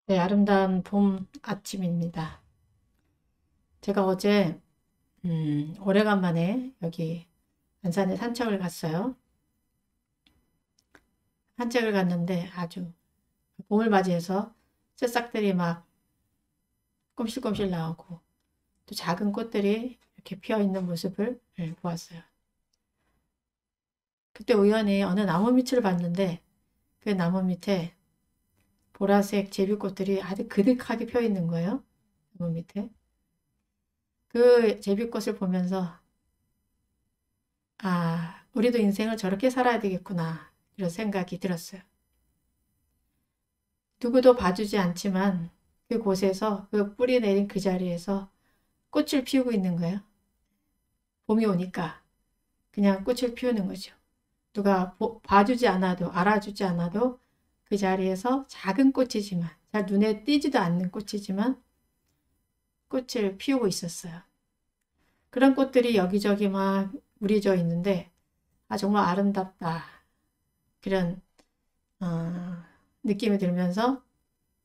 네, 아름다운 봄 아침입니다. 제가 어제 오래간만에 여기 안산에 산책을 갔어요. 산책을 갔는데 아주 봄을 맞이해서 새싹들이 막 꼼실꼼실 나오고 또 작은 꽃들이 이렇게 피어 있는 모습을 보았어요. 그때 우연히 어느 나무 밑을 봤는데 그 나무 밑에 보라색 제비꽃들이 아주 그득하게 피어 있는 거예요. 나무 밑에. 그 제비꽃을 보면서 아, 우리도 인생을 저렇게 살아야 되겠구나. 이런 생각이 들었어요. 누구도 봐주지 않지만 그곳에서 그 뿌리 내린 그 자리에서 꽃을 피우고 있는 거예요. 봄이 오니까 그냥 꽃을 피우는 거죠. 누가 봐주지 않아도 알아주지 않아도 그 자리에서 작은 꽃이지만 잘 눈에 띄지도 않는 꽃이지만 꽃을 피우고 있었어요. 그런 꽃들이 여기저기 막 우리져 있는데 아 정말 아름답다. 그런 어, 느낌이 들면서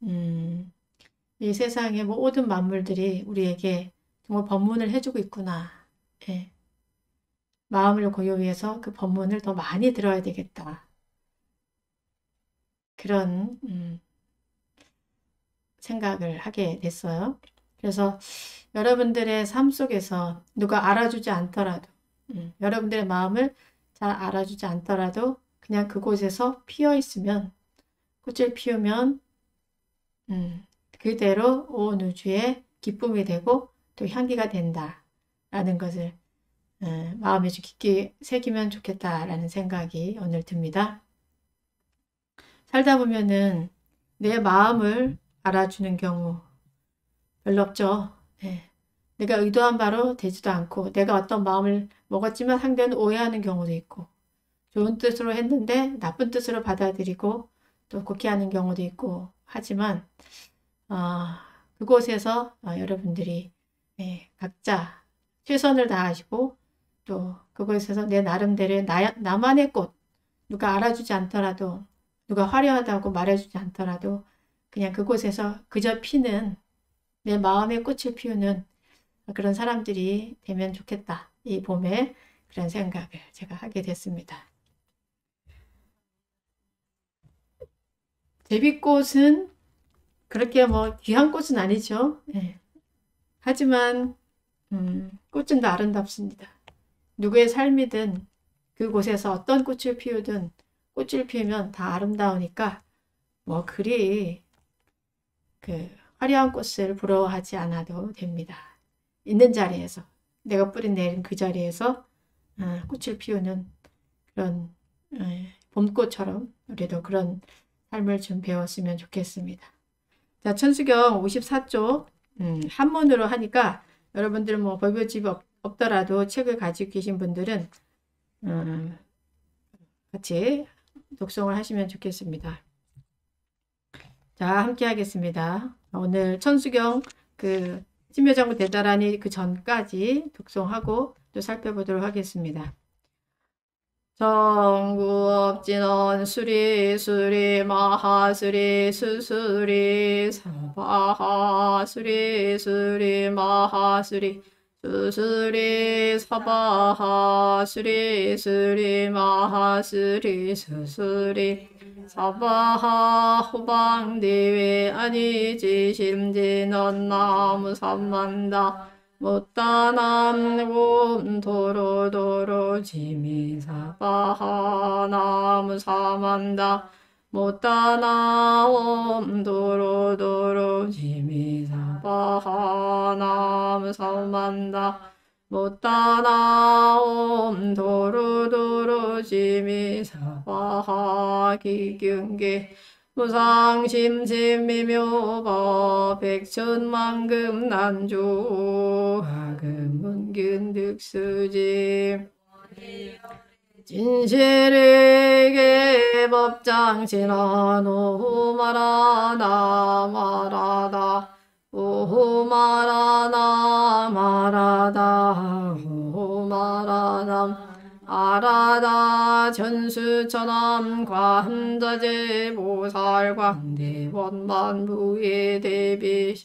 음, 이 세상의 모든 만물들이 우리에게 정말 법문을 해주고 있구나. 예, 마음을 고요해서 그 법문을 더 많이 들어야 되겠다. 그런 생각을 하게 됐어요. 그래서 여러분들의 삶 속에서 누가 알아주지 않더라도 여러분들의 마음을 잘 알아주지 않더라도 그냥 그곳에서 피어 있으면 꽃을 피우면 그대로 온 우주의 기쁨이 되고 또 향기가 된다라는 것을 마음에 좀 깊게 새기면 좋겠다라는 생각이 오늘 듭니다. 살다 보면은 내 마음을 알아주는 경우 별로 없죠. 예. 내가 의도한 바로 되지도 않고 내가 어떤 마음을 먹었지만 상대는 오해하는 경우도 있고 좋은 뜻으로 했는데 나쁜 뜻으로 받아들이고 또 곡해하는 경우도 있고 하지만 어, 그곳에서 여러분들이 각자 최선을 다하시고 또 그곳에서 내 나름대로의 나만의 꽃 누가 알아주지 않더라도 누가 화려하다고 말해주지 않더라도 그냥 그곳에서 그저 피는 내 마음의 꽃을 피우는 그런 사람들이 되면 좋겠다. 이 봄에 그런 생각을 제가 하게 됐습니다. 제비꽃은 그렇게 뭐 귀한 꽃은 아니죠. 예. 하지만 꽃은 다 아름답습니다. 누구의 삶이든 그곳에서 어떤 꽃을 피우든 꽃을 피우면 다 아름다우니까 뭐 그리 그 화려한 꽃을 부러워하지 않아도 됩니다. 있는 자리에서 내가 뿌리 내린 그 자리에서 꽃을 피우는 그런 봄꽃처럼 우리도 그런 삶을 좀 배웠으면 좋겠습니다. 자, 천수경 54쪽 한문으로 하니까 여러분들 뭐 법요집이 없더라도 책을 가지고 계신 분들은 같이 독송을 하시면 좋겠습니다. 자, 함께 하겠습니다. 오늘 천수경 그 신묘장구 대다라니 그 전까지 독송하고 또 살펴보도록 하겠습니다. 정구업진원 수리 마하수리 수수리 사바하수리 마하수리 수수리 사바하수리 마하수리 수수리 사바하 호방디위 아니지 심진언 나무 삼만다 못다남 도로도로 지미사바하 나무 사만다 못다나옴 도로도로 지미사바하 나무 사만다 못다나옴 도로도로 지미사바하 기경계 무상심심미묘법 백천만금 난주 하금문균득수지 진실에게 법장신한 오후마라나 마라다 오후마라나 마라다 오후마라나 아라다 천하 전수천함 관자재 보살 광대원 만부의 대비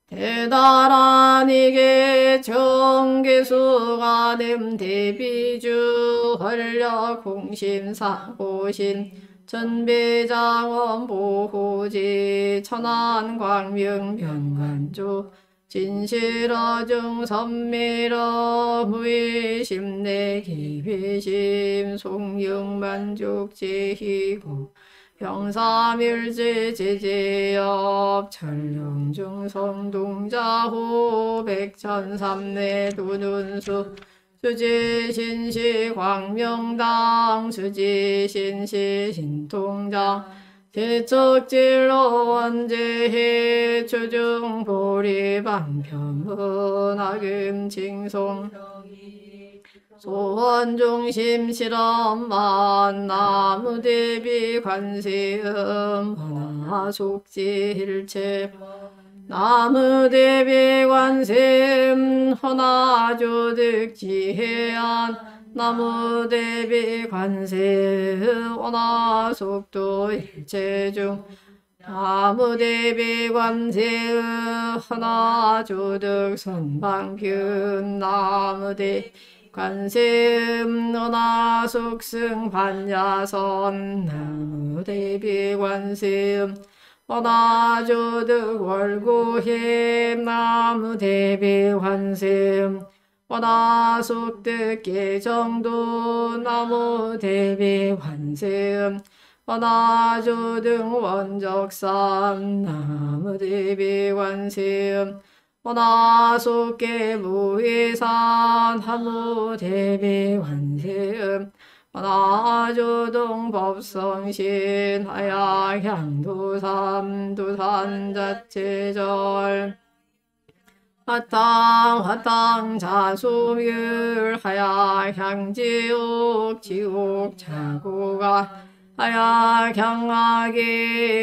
대단한 이계 정계수가 됨 대비주 헐력 공심 사고신 전배장원 보호지 천안 광명 명관조 진실어중 선미러 무의심 내기회심 송영만족제희고 병사멸제 제제업 철룡중 성동자호 백천삼내 두눈수 수지신시 광명당 수지신시 신통장 대척질로 원제해 추중보리방편문학음 징송 소원중심 실험만 나무대비 관세음 허나속지일체 나무대비 관세음 허나조득지해안 나무대비 관세음 허나속도 일체중 나무대비 관세음 허나조득 선방균 나무대 관세음 너나속승 반야선 나무대비 관세음 너나조득 월고해 나무대비 관세음 너나속득 계정도 나무대비 관세음 너나조득 원적산 나무대비 관세음 원하속계 무의산 하무대비 관세음 원하조동 법성신 하야향도삼 두산자체절 화탕 자소율 하야향지옥 지옥 자고가 하야향하기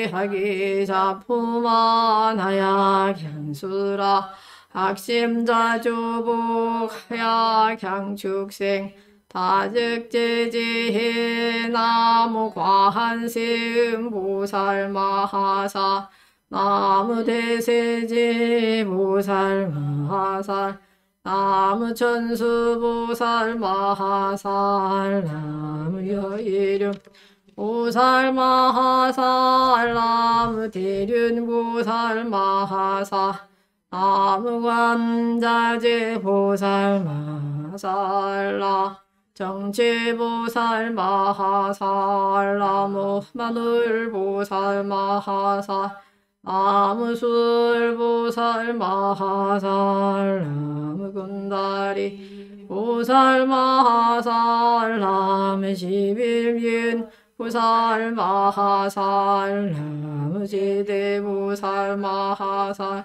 하기자포만 하야향수라 학심자주복 하야향축생 다즉제지해 나무과한심 보살마하사 나무대세지 보살마하살 나무천수보살마하살 나무여일륜 보살마하살 나무대륜보살마하사 나무관자재 보살마하살 정치보살마하살 나무마늘보살마하살 나무술보살마하살 나무군다리 보살마하살 나무십일륜 보살마하살 나무지대보살마하살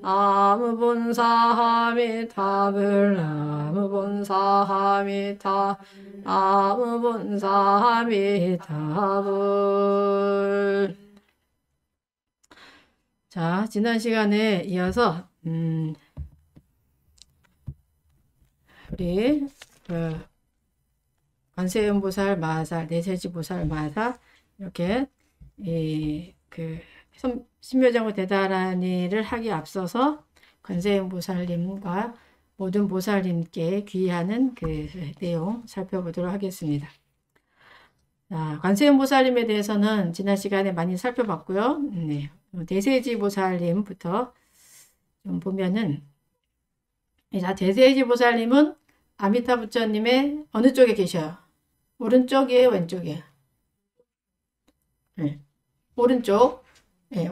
나무본사하미타불 나무본사하미타 나무본사하미타불. 자, 지난 시간에 이어서 우리 관세음보살 마하살, 내세지보살 마하살 이렇게 신묘장구 대다라니를 하기 앞서서 관세음보살님과 모든 보살님께 귀의하는 그 내용 살펴보도록 하겠습니다. 자, 관세음보살님에 대해서는 지난 시간에 많이 살펴봤고요. 네, 대세지보살님부터 좀 보면은, 자, 대세지보살님은 아미타 부처님의 어느 쪽에 계셔요? 오른쪽이에요, 왼쪽이에요? 네, 오른쪽. 네,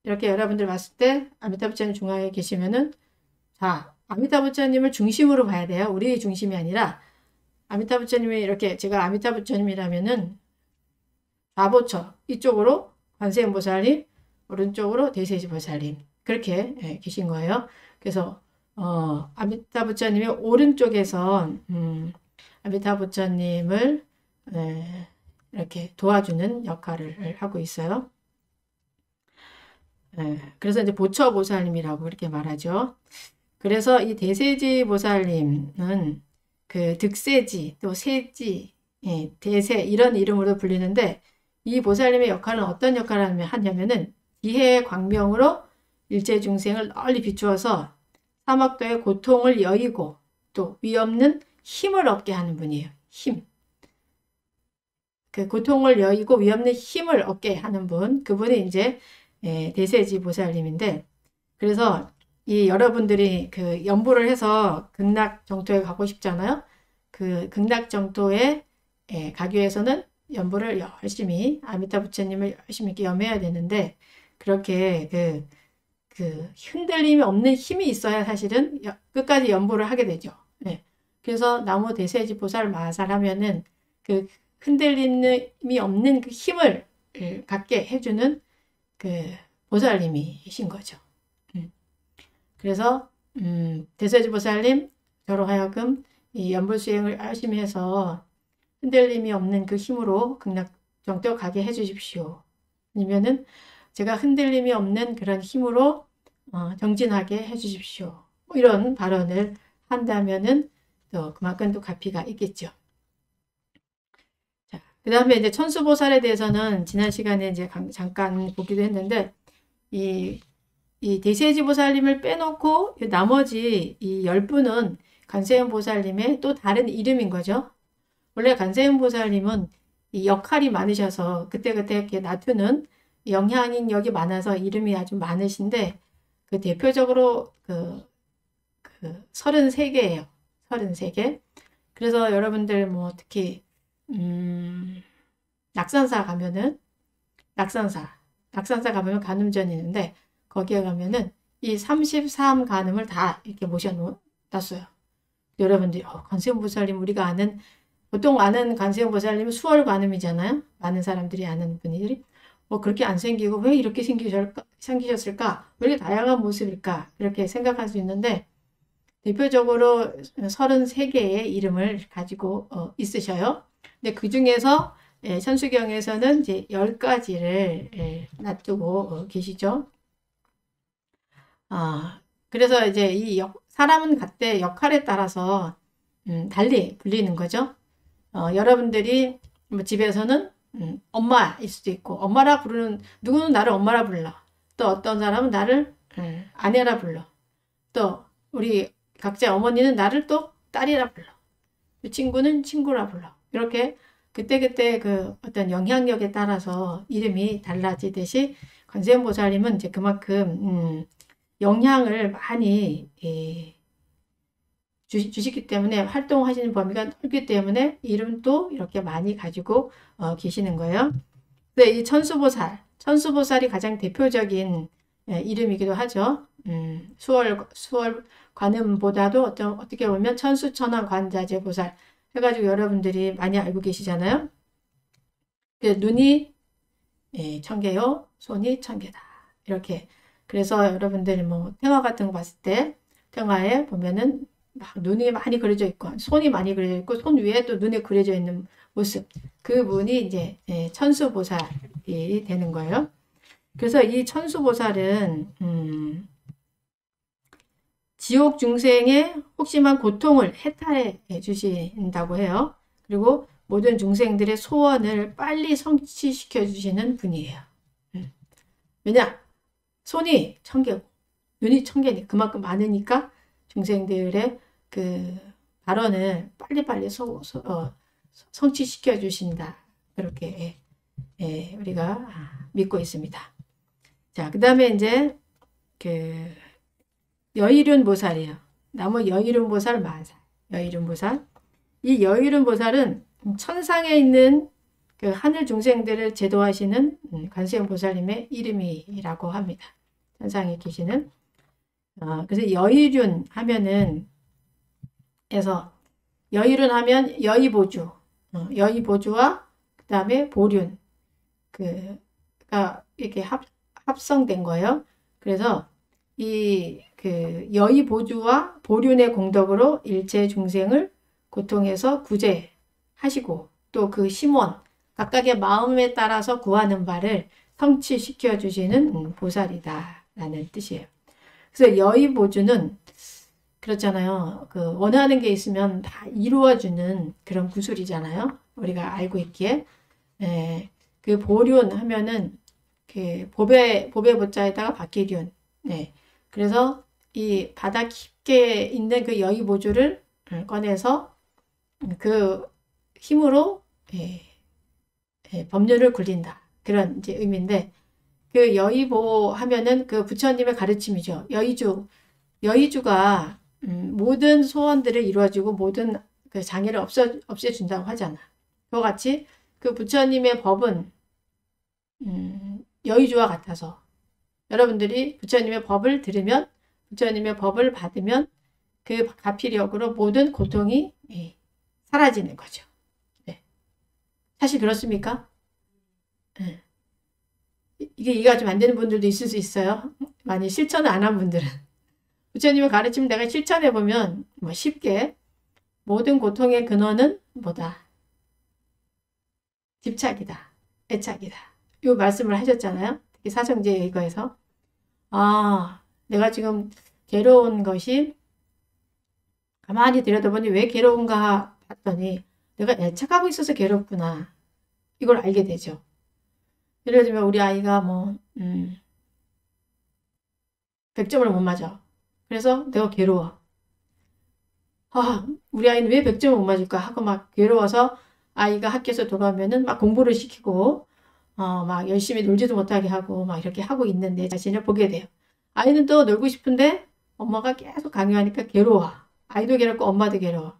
이렇게 여러분들 봤을 때 아미타 부처님 중앙에 계시면은, 자, 아미타 부처님을 중심으로 봐야 돼요. 우리 중심이 아니라 아미타 부처님이 이렇게, 제가 아미타 부처님이라면은 좌보처 이쪽으로 관세음보살님, 오른쪽으로 대세지보살님 그렇게 계신 거예요. 그래서 아미타 부처님의 오른쪽에서 아미타 부처님을 이렇게 도와주는 역할을 하고 있어요. 그래서 이제 보처보살님이라고 이렇게 말하죠. 그래서 이 대세지보살님은 그 득세지 또 세지 대세 이런 이름으로 불리는데 이 보살님의 역할은 어떤 역할을 하냐면은 지혜의 광명으로 일체 중생을 널리 비추어서 사막도의 고통을 여의고 또 위없는 힘을 얻게 하는 분이에요. 힘. 그 고통을 여의고 위없는 힘을 얻게 하는 분. 그분이 이제 대세지 보살님인데 그래서 이 여러분들이 그 연보를 해서 극락 정토에 가고 싶잖아요. 그 극락 정토에 가기 위해서는 연보를 열심히 아미타 부처님을 열심히 이렇게 염해야 되는데 그렇게 그 흔들림이 없는 힘이 있어야 사실은 끝까지 연보를 하게 되죠. 그래서 나무 대세지 보살 마살하면은 그 흔들림이 없는 그 힘을 갖게 해주는 그 보살님이신 거죠. 그래서 대세지 보살님 저로 하여금 이 연불 수행을 열심히 해서 흔들림이 없는 그 힘으로 극락정토 가게 해주십시오. 아니면은 제가 흔들림이 없는 그런 힘으로 정진하게 해주십시오. 뭐 이런 발언을 한다면은 또 그만큼 또 가피가 있겠죠. 자, 그 다음에 이제 천수보살에 대해서는 지난 시간에 이제 잠깐 보기도 했는데 이 대세지 보살님을 빼놓고 나머지 이 10분은 관세음 보살님의 또 다른 이름인 거죠. 원래 관세음 보살님은 이 역할이 많으셔서 그때그때 이렇게 나투는 영향력이 많아서 이름이 아주 많으신데 그 대표적으로 그 33개예요. 33개. 그래서 여러분들 뭐 특히 낙산사 가면은 낙산사 가면 간음전이 있는데 거기에 가면은 이 33 간음을 다 이렇게 모셔놨어요. 여러분들이 관세음 보살님 우리가 아는 보통 아는 관세음 보살님은 수월 관음이잖아요. 많은 사람들이 아는 분들이 그렇게 안 생기고 왜 이렇게 생기셨을까? 왜 이렇게 다양한 모습일까? 이렇게 생각할 수 있는데 대표적으로 33개의 이름을 가지고 있으셔요. 근데 그 중에서 천수경에서는 이제 10가지를 놔두고 계시죠. 그래서 이제 이 사람은 각대 역할에 따라서 달리 불리는 거죠. 여러분들이 뭐 집에서는 엄마일 수도 있고 엄마라 부르는 누구는 나를 엄마라 불러. 또 어떤 사람은 나를 아내라 불러. 또 우리 각자 어머니는 나를 또 딸이라 불러. 친구는 친구라 불러. 이렇게 그때그때 그 어떤 영향력에 따라서 이름이 달라지듯이 관세음 보살님은 이제 그만큼 영향을 많이 주시기 때문에 활동하시는 범위가 넓기 때문에 이름도 이렇게 많이 가지고 계시는 거예요. 근데 이 천수보살이 가장 대표적인 이름이기도 하죠. 수월 관음보다도 어떻게 보면 천수천왕 관자재 보살 해가지고 여러분들이 많이 알고 계시잖아요. 눈이 1000개요, 손이 1000개다. 이렇게. 그래서 여러분들이 뭐 태화 같은 거 봤을 때 태화에 보면은 막 눈이 많이 그려져 있고 손이 많이 그려져 있고 손 위에 또 눈에 그려져 있는 모습. 그분이 이제 천수보살이 되는 거예요. 그래서 이 천수보살은 지옥 중생의 혹시만 고통을 해탈해 주신다고 해요. 그리고 모든 중생들의 소원을 빨리 성취시켜 주시는 분이에요. 왜냐? 손이 1000개고 눈이 1000개니 그만큼 많으니까 중생들의 그 발언을 빨리빨리 성취시켜 주신다. 그렇게 우리가 믿고 있습니다. 자, 그 다음에 이제 그 여의륜 보살이에요. 나무 여의륜 보살 마살. 여의륜 보살. 이 여의륜 보살은 천상에 있는 그 하늘 중생들을 제도하시는 관세음 보살님의 이름이라고 합니다. 천상에 계시는. 그래서 여의륜 하면은 여의륜 하면 여의보주, 여의보주와 그 다음에 보륜 그가 이렇게 합성된 거예요. 그래서 이 그 여의보주와 보륜의 공덕으로 일체 중생을 고통에서 구제하시고 또 그 심원 각각의 마음에 따라서 구하는 바를 성취시켜 주시는 보살이다 라는 뜻이에요. 그래서 여의보주는 그렇잖아요. 그 원하는 게 있으면 다 이루어주는 그런 구슬이잖아요. 우리가 알고 있기에. 그 보륜 하면은 그 법의 보자에다가 박기륜. 그래서 이 바다 깊게 있는 그 여의보조를 꺼내서 그 힘으로 법률을 굴린다. 그런 이제 의미인데, 그 여의보 하면은 그 부처님의 가르침이죠. 여의주가 모든 소원들을 이루어주고 모든 그 장애를 없애준다고 하잖아. 그와 같이 그 부처님의 법은 여의주와 같아서 여러분들이 부처님의 법을 들으면, 부처님의 법을 받으면 그 가피력으로 모든 고통이 사라지는 거죠. 사실 그렇습니까? 이게 이해가 좀 안 되는 분들도 있을 수 있어요. 많이 실천을 안 한 분들은. 부처님의 가르침 내가 실천해보면 뭐 쉽게 모든 고통의 근원은 뭐다? 집착이다. 애착이다. 이 말씀을 하셨잖아요. 특히 사성제 이거에서. 내가 지금 괴로운 것이 가만히 들여다보니 왜 괴로운가 봤더니 내가 애착하고 있어서 괴롭구나. 이걸 알게 되죠. 예를 들면 우리 아이가 뭐 100점을 못 맞아. 그래서 내가 괴로워. 우리 아이는 왜 100점을 못 맞을까 하고 막 괴로워서 아이가 학교에서 돌아오면은 막 공부를 시키고 막 열심히 놀지도 못하게 하고 막 이렇게 하고 있는 내 자신을 보게 돼요. 아이는 또 놀고 싶은데 엄마가 계속 강요하니까 괴로워. 아이도 괴롭고 엄마도 괴로워.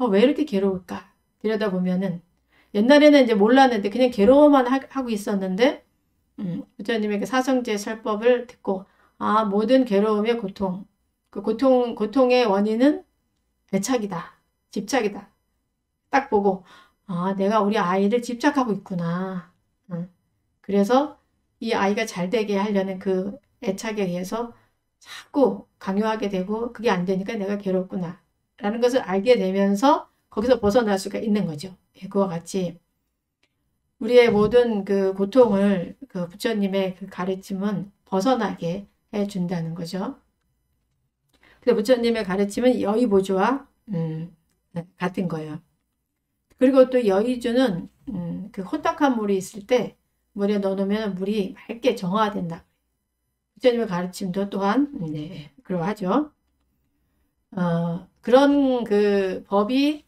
왜 이렇게 괴로울까? 들여다보면은 옛날에는 이제 몰랐는데 그냥 괴로워만 하고 있었는데 부처님의 사성제 설법을 듣고 모든 괴로움의 고통, 그 고통의 원인은 애착이다. 집착이다. 딱 보고 내가 우리 아이를 집착하고 있구나. 그래서 이 아이가 잘 되게 하려는 그 애착에 의해서 자꾸 강요하게 되고 그게 안 되니까 내가 괴롭구나. 라는 것을 알게 되면서 거기서 벗어날 수가 있는 거죠. 그와 같이 우리의 모든 그 고통을 그 부처님의 그 가르침은 벗어나게 해준다는 거죠. 그래서 부처님의 가르침은 여의보조와 같은 거예요. 그리고 또 여의주는 그 혼탁한 물이 있을 때 물에 넣어놓으면 물이 맑게 정화된다. 부처님의 가르침도 또한 그러하죠. 그런 그 법이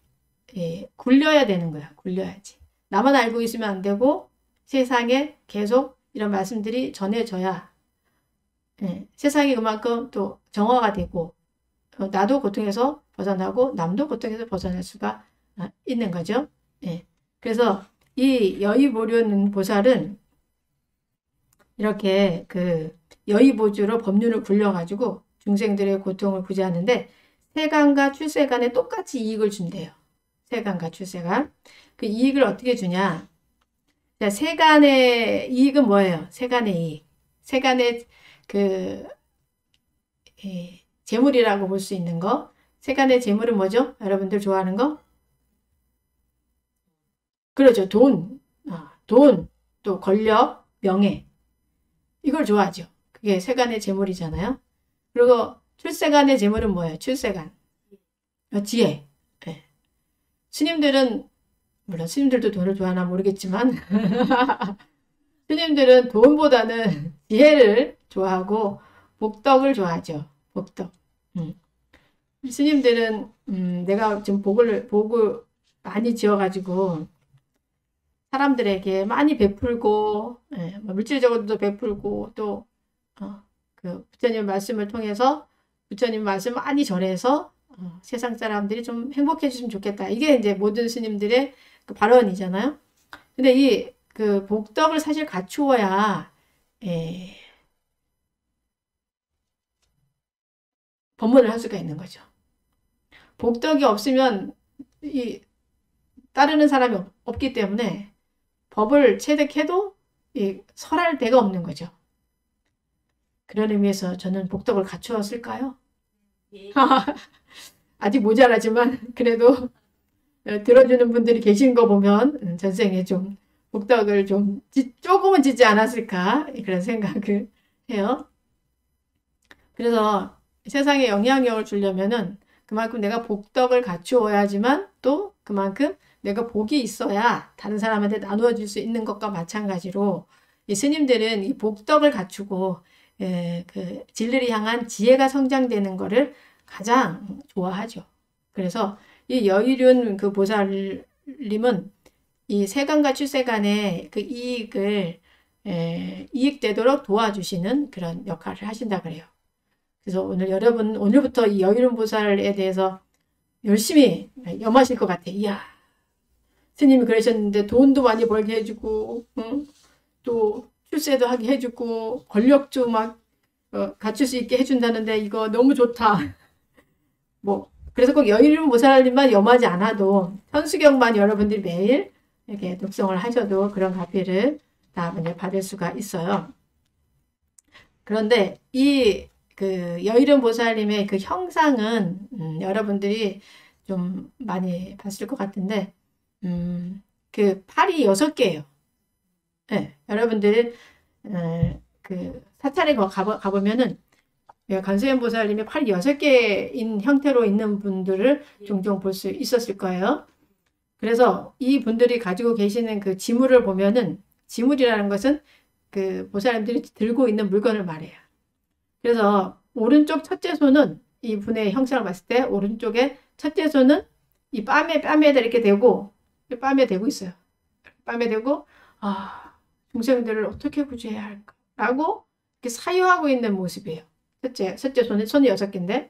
굴려야 되는 거야. 굴려야지. 나만 알고 있으면 안 되고 세상에 계속 이런 말씀들이 전해져야 세상이 그만큼 또 정화가 되고 나도 고통에서 벗어나고 남도 고통에서 벗어날 수가 있는 거죠. 그래서 이 여의보륜 보살은 이렇게 그 여의보주로 법륜을 굴려가지고 중생들의 고통을 구제하는데 세간과 출세간에 똑같이 이익을 준대요. 세간과 출세간. 그 이익을 어떻게 주냐? 자, 세간의 이익은 뭐예요? 세간의 이익. 세간의 그 재물이라고 볼 수 있는 거. 세간의 재물은 뭐죠? 여러분들 좋아하는 거? 그렇죠. 돈, 또 권력, 명예. 이걸 좋아하죠. 그게 세간의 재물이잖아요. 그리고 출세간의 재물은 뭐예요? 출세간. 지혜. 스님들은, 물론 스님들도 돈을 좋아하나 모르겠지만, 스님들은 돈보다는 지혜를 좋아하고, 복덕을 좋아하죠. 복덕. 스님들은, 내가 지금 복을 많이 지어가지고, 사람들에게 많이 베풀고, 물질적으로도 베풀고, 또, 그 부처님 말씀을 통해서 부처님 말씀 많이 전해서 세상 사람들이 좀 행복해 졌으면 좋겠다. 이게 이제 모든 스님들의 그 발언이잖아요. 근데 이 그 복덕을 사실 갖추어야 법문을 할 수가 있는 거죠. 복덕이 없으면 이 따르는 사람이 없기 때문에 법을 체득해도 설할 데가 없는 거죠. 그런 의미에서 저는 복덕을 갖추었을까요? 아직 모자라지만 그래도 들어주는 분들이 계신 거 보면 전생에 좀 복덕을 좀 조금은 짓지 않았을까 그런 생각을 해요. 그래서 세상에 영향력을 주려면은 그만큼 내가 복덕을 갖추어야지만 또 그만큼 내가 복이 있어야 다른 사람한테 나누어 줄 수 있는 것과 마찬가지로 이 스님들은 이 복덕을 갖추고 그 진리를 향한 지혜가 성장되는 것을 가장 좋아하죠. 그래서 이 여의륜 그 보살님은 이 세간과 출세간의 그 이익을 이익되도록 도와주시는 그런 역할을 하신다 그래요. 그래서 오늘 여러분 오늘부터 이 여의륜 보살에 대해서 열심히 염하실 것 같아. 이야, 스님이 그러셨는데 돈도 많이 벌게 해주고, 응? 또 출세도 하게 해주고, 권력도 막 갖출 수 있게 해준다는데 이거 너무 좋다. 뭐 그래서 꼭 여의륜 보살님만 염하지 않아도 현수경만 여러분들이 매일 이렇게 독성을 하셔도 그런 가피를 다 받을 수가 있어요. 그런데 이 그 여의륜 보살님의 그 형상은 여러분들이 좀 많이 봤을 것 같은데 그 팔이 6개예요. 네, 여러분들 그 사찰에 가보면은 관세음 보살님의 팔이 6개인 형태로 있는 분들을 종종 볼 수 있었을 거예요. 그래서 이 분들이 가지고 계시는 그 지물을 보면은 지물이라는 것은 그 보살님들이 들고 있는 물건을 말해요. 그래서 오른쪽 첫째 손은 이 분의 형상을 봤을 때 오른쪽에 첫째 손은 이 뺨에다 이렇게 대고 뺨에 대고 있어요. 뺨에 대고 중생들을 어떻게 구제해야 할까? 라고 이렇게 사유하고 있는 모습이에요. 첫째 손이 6개인데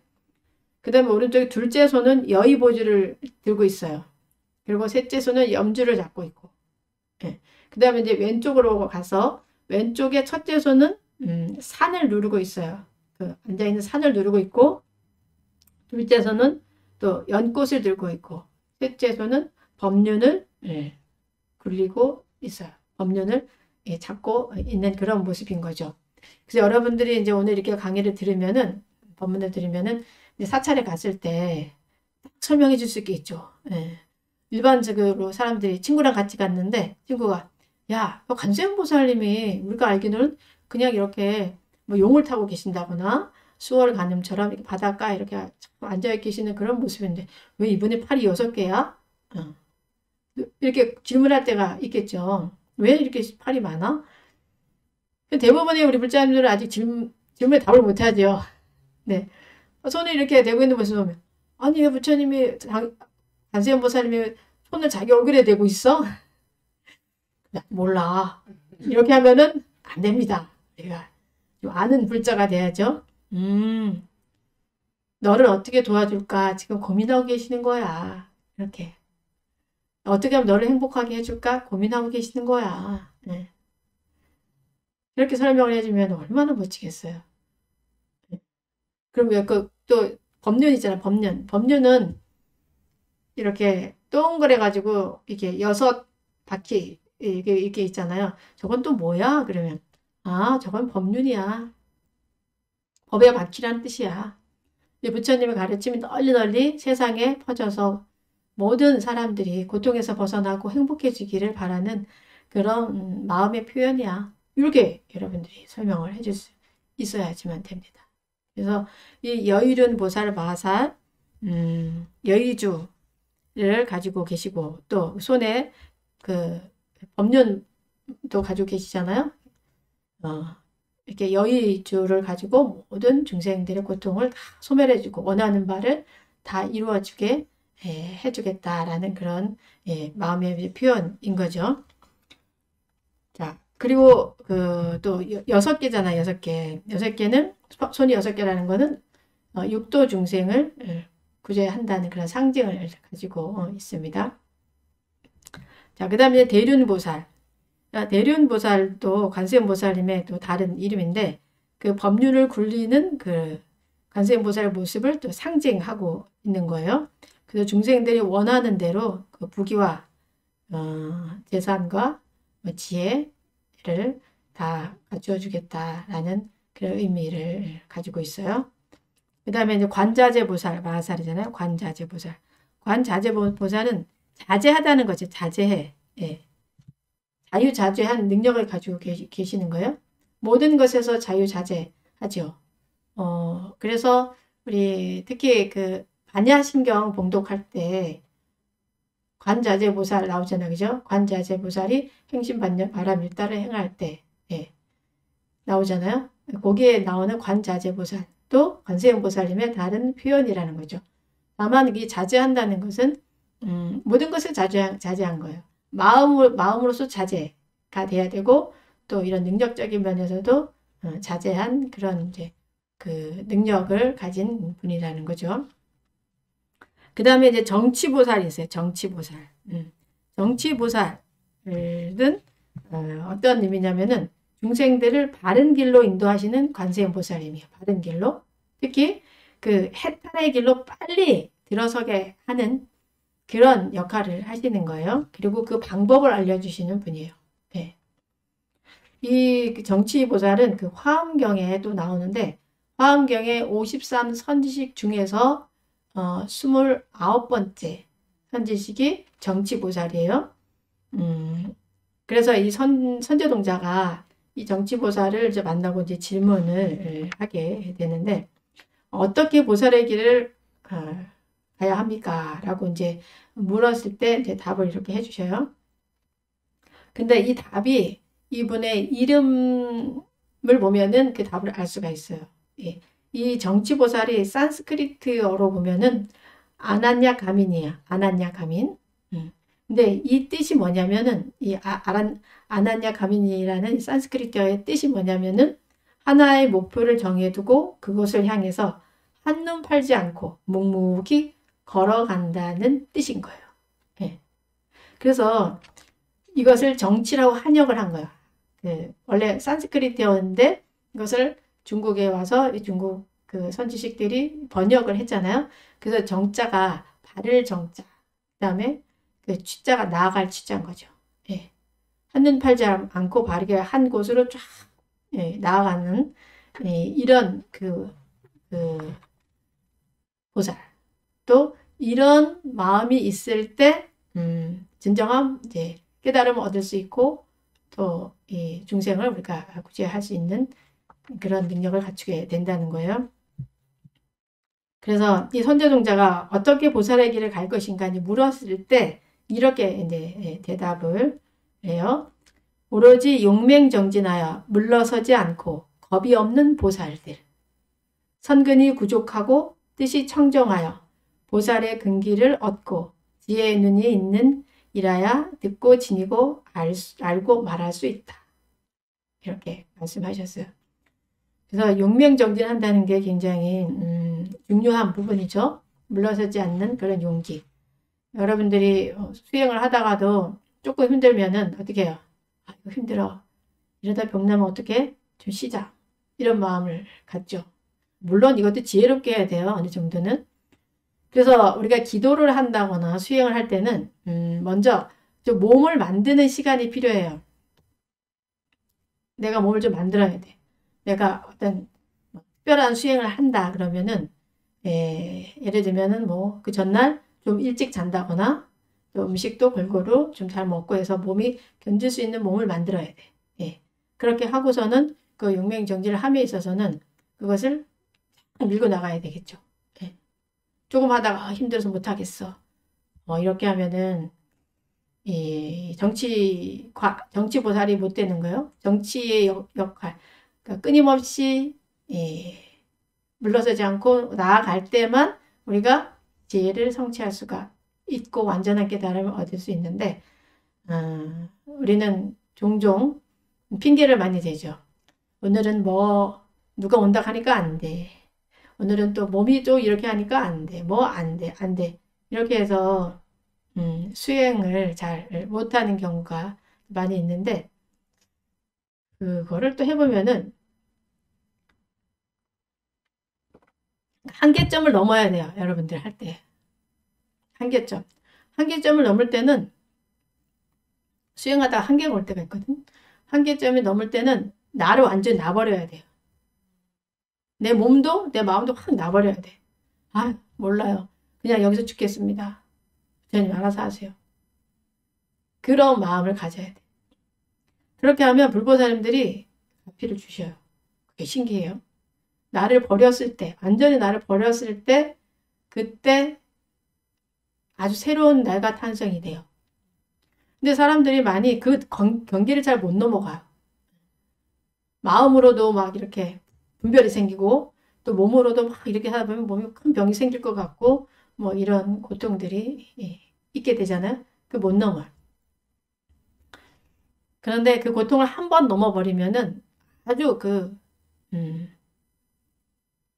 그 다음에 오른쪽에 둘째 손은 여의보주를 들고 있어요. 그리고 셋째 손은 염주를 잡고 있고 그 다음에 이제 왼쪽으로 가서 왼쪽에 첫째 손은 산을 누르고 있어요. 그 앉아있는 산을 누르고 있고 둘째 손은 또 연꽃을 들고 있고 셋째 손은 법륜을 굴리고 있어요. 법륜을 잡고 있는 그런 모습인 거죠. 그래서 여러분들이 이제 오늘 이렇게 강의를 들으면은 법문을 들으면은 사찰에 갔을 때 설명해 줄 수 있겠죠. 일반적으로 사람들이 친구랑 같이 갔는데 친구가 야, 관세음 보살님이 우리가 알기로는 그냥 이렇게 뭐 용을 타고 계신다거나 수월 가늠처럼 이렇게 바닷가에 이렇게 앉아 계시는 그런 모습인데 왜 이분의 팔이 6개야? 이렇게 질문할 때가 있겠죠. 왜 이렇게 팔이 많아? 대부분의 우리 불자님들은 아직 질문에 답을 못하죠. 네. 손을 이렇게 대고 있는 모습을 보면 아니 왜 부처님이 관세음 보살님이 손을 자기 얼굴에 대고 있어? 몰라. 이렇게 하면은 안 됩니다. 내가 좀 아는 불자가 돼야죠. 너를 어떻게 도와줄까 지금 고민하고 계시는 거야. 이렇게 어떻게 하면 너를 행복하게 해줄까 고민하고 계시는 거야. 네. 이렇게 설명을 해주면 얼마나 멋지겠어요. 네. 그럼 또 법륜 있잖아. 법륜은 이렇게 동그래 가지고 이렇게 6바퀴 이렇게 있잖아요. 저건 또 뭐야? 그러면 저건 법륜이야. 법의 바퀴란 뜻이야. 부처님의 가르침이 널리 세상에 퍼져서 모든 사람들이 고통에서 벗어나고 행복해지기를 바라는 그런 마음의 표현이야. 이렇게 여러분들이 설명을 해줄 수 있어야지만 됩니다. 그래서 이 여의륜 보살 마살 여의주를 가지고 계시고 또 손에 그 법륜도 가지고 계시잖아요. 이렇게 여의주를 가지고 모든 중생들의 고통을 다 소멸해주고 원하는 바를 다 이루어주게 해주겠다라는 그런 마음의 표현인 거죠. 자, 그리고 또 6개잖아요. 6개. 6개는 손이 6개라는 거는 육도 중생을 구제한다는 그런 상징을 가지고 있습니다. 자, 그 다음에 대륜보살. 대륜보살도 관세음보살님의 또 다른 이름인데 그 법륜을 굴리는 그 관세음보살 모습을 또 상징하고 있는 거예요. 그래서 중생들이 원하는 대로 그 부귀와 재산과 지혜를 다 갖추어 주겠다라는 그런 의미를 가지고 있어요. 그 다음에 이제 관자재보살, 마하살이잖아요. 관자재보살. 관자재보살은 자제하다는 거죠. 자제해. 자유자재한 능력을 가지고 계시는 거예요. 모든 것에서 자유자재하죠. 그래서 우리 특히 그 반야신경 봉독할 때 관자재보살 나오잖아요. 그죠? 관자재보살이 행신바람 일다를 행할 때 예, 나오잖아요. 거기에 나오는 관자재보살 또 관세음보살님의 다른 표현이라는 거죠. 다만 이 자제한다는 것은 모든 것을 자제한 거예요. 마음으로서 자제가 돼야 되고 또 이런 능력적인 면에서도 자제한 그런 이제 그 능력을 가진 분이라는 거죠. 그 다음에 이제 정치보살이 있어요. 정치보살. 정치보살은 어떤 의미냐면은 중생들을 바른 길로 인도하시는 관세음보살님이에요. 바른 길로. 특히 그 해탈의 길로 빨리 들어서게 하는 그런 역할을 하시는 거예요. 그리고 그 방법을 알려주시는 분이에요. 네. 이 정치보살은 그 화엄경에도 나오는데 화엄경의 53 선지식 중에서 29번째 선지식이 정치보살이에요. 그래서 이 선제동자가 이 정치보살을 이제 만나고 이제 질문을 하게 되는데 어떻게 보살의 길을 가야 합니까? 라고 이제 물었을 때 이제 답을 이렇게 해주셔요. 근데 이 답이 이분의 이름을 보면은 그 답을 알 수가 있어요. 예. 이 정치보살이 산스크리트어로 보면은 아나냐 가민이야. 아나냐 가민. 근데 이 뜻이 뭐냐면은 이 아나냐 가민이라는 산스크리트어의 뜻이 뭐냐면은 하나의 목표를 정해두고 그것을 향해서 한눈 팔지 않고 묵묵히 걸어간다는 뜻인 거예요. 예. 그래서 이것을 정치라고 한역을 한 거예요. 원래 산스크리트어인데 이것을 중국에 와서 중국 그 선지식들이 번역을 했잖아요. 그래서 정자가 바를 정자, 그 다음에 그 취자가 나아갈 취자인 거죠. 예. 한눈 팔지 않고 바르게 한 곳으로 쫙 나아가는 이런 그 보살. 또 이런 마음이 있을 때 진정한 이제 깨달음을 얻을 수 있고 또 이 중생을 우리가 구제할 수 있는 그런 능력을 갖추게 된다는 거예요. 그래서 이 선제동자가 어떻게 보살의 길을 갈 것인가 물었을 때 이렇게 이제 대답을 해요. 오로지 용맹정진하여 물러서지 않고 겁이 없는 보살들. 선근이 부족하고 뜻이 청정하여 보살의 근기를 얻고 지혜의 눈이 있는 이라야 듣고 지니고 알고 말할 수 있다. 이렇게 말씀하셨어요. 그래서 용맹정진한다는 게 굉장히 중요한 부분이죠. 물러서지 않는 그런 용기. 여러분들이 수행을 하다가도 조금 힘들면은 어떻게 해요? 아, 이거 힘들어. 이러다 병나면 어떻게? 좀 쉬자. 이런 마음을 갖죠. 물론 이것도 지혜롭게 해야 돼요. 어느 정도는. 그래서 우리가 기도를 한다거나 수행을 할 때는 먼저 좀 몸을 만드는 시간이 필요해요. 내가 몸을 좀 만들어야 돼. 내가 어떤 특별한 수행을 한다 그러면은 예를 들면은 뭐 그 전날 좀 일찍 잔다거나 또 음식도 골고루 좀 잘 먹고 해서 몸이 견딜 수 있는 몸을 만들어야 돼. 예. 그렇게 하고서는 그 용맹정진을 함에 있어서는 그것을 밀고 나가야 되겠죠. 예. 조금 하다가 힘들어서 못하겠어. 이렇게 하면은 이 정치보살이 못 되는 거예요. 정치의 역할. 그러니까 끊임없이 물러서지 않고 나아갈 때만 우리가 지혜를 성취할 수가 있고 완전한 깨달음을 얻을 수 있는데 우리는 종종 핑계를 많이 대죠. 오늘은 뭐 누가 온다 하니까 안 돼. 오늘은 또 몸이 또 이렇게 하니까 안 돼. 뭐 안 돼. 안 돼. 이렇게 해서 수행을 잘 못하는 경우가 많이 있는데 그거를 또 해보면은 한계점을 넘어야 돼요. 여러분들 할 때. 한계점. 한계점을 넘을 때는 수행하다가 한계가 올 때가 있거든. 한계점이 넘을 때는 나를 완전히 놔버려야 돼요. 내 몸도 내 마음도 확 놔버려야 돼. 아, 몰라요. 그냥 여기서 죽겠습니다. 저님 알아서 하세요. 그런 마음을 가져야 돼. 그렇게 하면 불보살님들이 가피를 주셔요. 그게 신기해요. 나를 버렸을 때, 완전히 나를 버렸을 때, 그때 아주 새로운 내가 탄생이 돼요. 근데 사람들이 많이 그 경계를 잘 못 넘어가요. 마음으로도 막 이렇게 분별이 생기고 또 몸으로도 막 이렇게 하다 보면 몸에 큰 병이 생길 것 같고 뭐 이런 고통들이 있게 되잖아요. 그 못 넘어요. 그런데 그 고통을 한 번 넘어버리면은 아주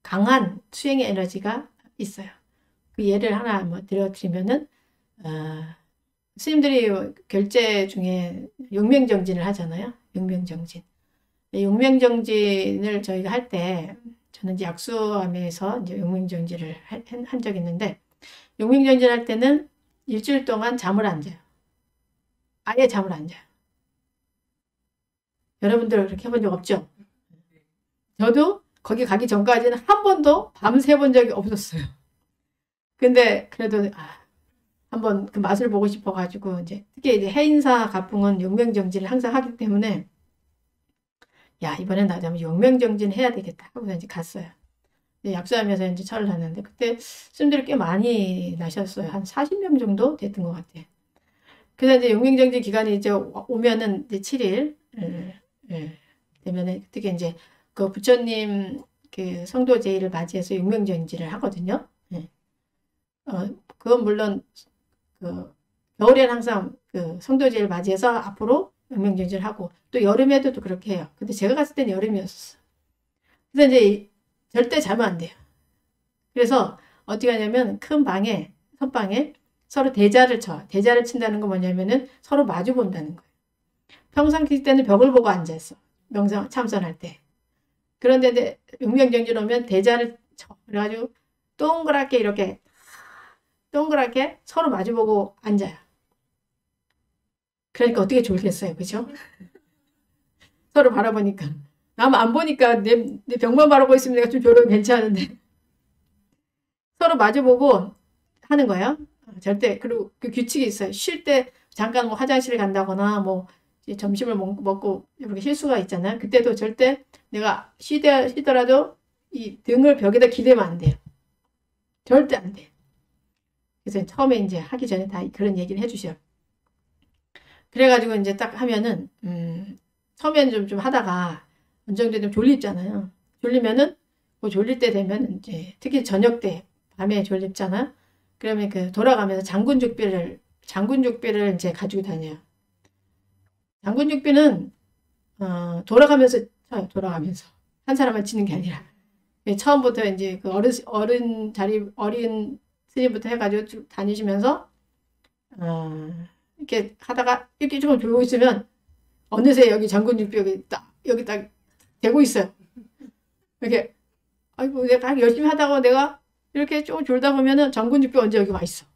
강한 수행의 에너지가 있어요. 그 예를 하나 뭐 드려드리면은, 스님들이 결제 중에 용맹정진을 하잖아요. 용맹정진. 용맹정진을 저희가 할 때, 저는 이제 약수함에서 이제 용맹정진을 한 적이 있는데, 용맹정진 할 때는 일주일 동안 잠을 안 자요. 아예 잠을 안 자요. 여러분들 그렇게 해본 적 없죠? 저도 거기 가기 전까지는 한 번도 밤새 본 적이 없었어요. 근데 그래도 한번 그 맛을 보고 싶어가지고 이제 특히 이제 해인사 가풍은 용맹정진을 항상 하기 때문에 야 이번엔 나도 한번 용맹정진 해야 되겠다 하고 이제 갔어요. 약수하면서 이제 절을 하는데 그때 스님들이 꽤 많이 나셨어요. 한 40명 정도 됐던 것 같아요. 그래서 이제 용맹정진 기간이 이제 오면은 이제 7일 되면은 특히 이제 그 부처님 그 성도 제의를 맞이해서 용맹정진을 하거든요. 그건 물론 그 겨울에는 항상 그 성도 제의를 맞이해서 앞으로 용맹정진을 하고 또 여름에도 또 그렇게 해요. 근데 제가 갔을 때는 여름이었어요. 그래서 이제 절대 자면 안 돼요. 그래서 어떻게 하냐면 큰 방에 선방에 서로 대자를 쳐. 대자를 친다는 건 뭐냐면은 서로 마주 본다는 거예요. 평상시 때는 벽을 보고 앉아있어. 명상 참선할 때. 그런데 용맹정진 오면 대자를 쳐. 그래가지고 동그랗게 이렇게 동그랗게 서로 마주보고 앉아요. 그러니까 어떻게 좋겠어요. 그죠? 서로 바라보니까. 남 안 보니까 내 벽만 바라보고 있으면 내가 좀 별로 괜찮은데. 서로 마주보고 하는 거예요. 절대. 그리고 그 규칙이 있어요. 쉴 때 잠깐 뭐 화장실을 간다거나 뭐 점심을 먹고 이렇게 쉴 수가 있잖아요. 그때도 절대 내가 쉬더라도 이 등을 벽에다 기대면 안 돼요. 절대 안 돼요. 그래서 처음에 이제 하기 전에 다 그런 얘기를 해주셔요. 그래가지고 이제 딱 하면은, 처음에는 좀 하다가 어느 정도 좀 졸립잖아요. 졸리면은, 뭐 졸릴 때 되면 이제, 특히 저녁 때, 밤에 졸립잖아. 그러면 그 돌아가면서 장군죽비를 이제 가지고 다녀요. 장군죽비는, 돌아가면서 쳐요, 돌아가면서. 한 사람만 치는 게 아니라. 처음부터 이제 그 어린 스님부터 해가지고 쭉 다니시면서, 이렇게 하다가 이렇게 좀 졸고 있으면 어느새 여기 장군육비 여기 딱 대고 있어요. 이렇게 아이고 내가 열심히 하다가 내가 이렇게 좀 졸다 보면은 장군육비 언제 여기 와 있어.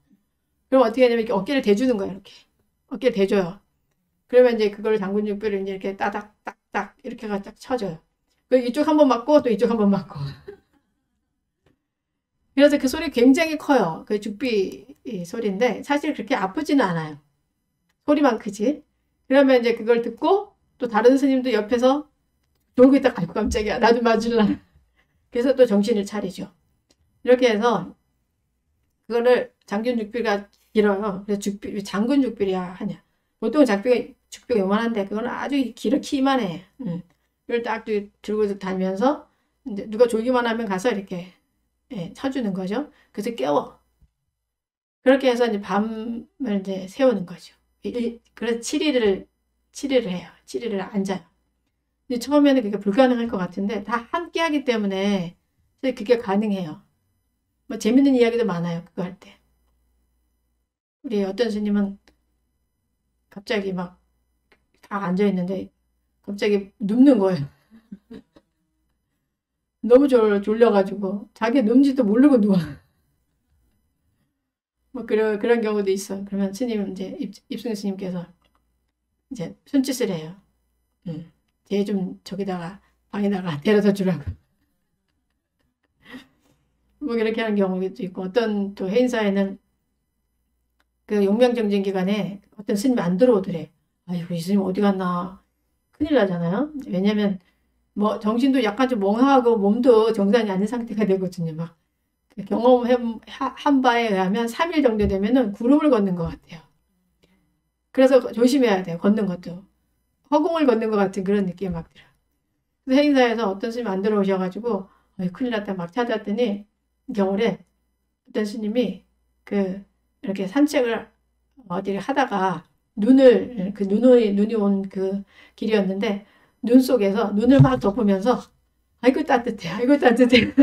그럼 어떻게 하냐면 이렇게 어깨를 대주는 거예요. 이렇게 어깨를 대줘요. 그러면 이제 그걸 장군육비를 이제 이렇게 따닥딱딱 이렇게가 딱 쳐줘요. 그리고 이쪽 한번 맞고 또 이쪽 한번 맞고. 그래서 그 소리 굉장히 커요. 그 죽비 소리인데 사실 그렇게 아프지는 않아요. 소리만 크지. 그러면 이제 그걸 듣고 또 다른 스님도 옆에서 졸고 있다 아이고 깜짝이야 나도 맞을라. 그래서 또 정신을 차리죠. 이렇게 해서 그거를 장군죽비가 길어요. 그래서 장군죽비야 하냐. 보통 죽비가 요만한데 그거는 아주 키만 해. 이걸 딱 들고 다니면서 이제 누가 졸기만 하면 가서 이렇게 쳐주는 거죠. 그래서 깨워. 그렇게 해서 이제 밤을 이제 세우는 거죠. 그래서 7일을 해요. 7일을 앉아요. 근데 처음에는 그게 불가능할 것 같은데 다 함께 하기 때문에 그게 가능해요. 뭐 재밌는 이야기도 많아요. 그거 할 때. 우리 어떤 스님은 갑자기 막 다 앉아 있는데 갑자기 눕는 거예요. 너무 졸려가지고 자기 눕지도 모르고 누워. 뭐 그런 경우도 있어. 그러면 스님 이제 입승 스님께서 이제 손짓을 해요. 쟤 좀 저기다가 방에다가 데려다 주라고. 뭐 이렇게 하는 경우도 있고 어떤 또 해인사에는 그 용명정진 기간에 어떤 스님이 안 들어오더래. 아이고 이 스님 어디 갔나 큰일 나잖아요. 왜냐면 뭐 정신도 약간 좀 멍하고 몸도 정상이 아닌 상태가 되거든요. 막 경험한 바에 의하면 3일 정도 되면은 구름을 걷는 것 같아요. 그래서 조심해야 돼요. 걷는 것도. 허공을 걷는 것 같은 그런 느낌이 막 들어요. 그래서 행사에서 어떤 스님이 안 들어오셔가지고 큰일 났다 막 찾았더니 겨울에 어떤 스님이 이렇게 산책을 어디를 하다가 눈이 온 그 길이었는데 눈 속에서 눈을 막 덮으면서 아이고 따뜻해 아이고 따뜻해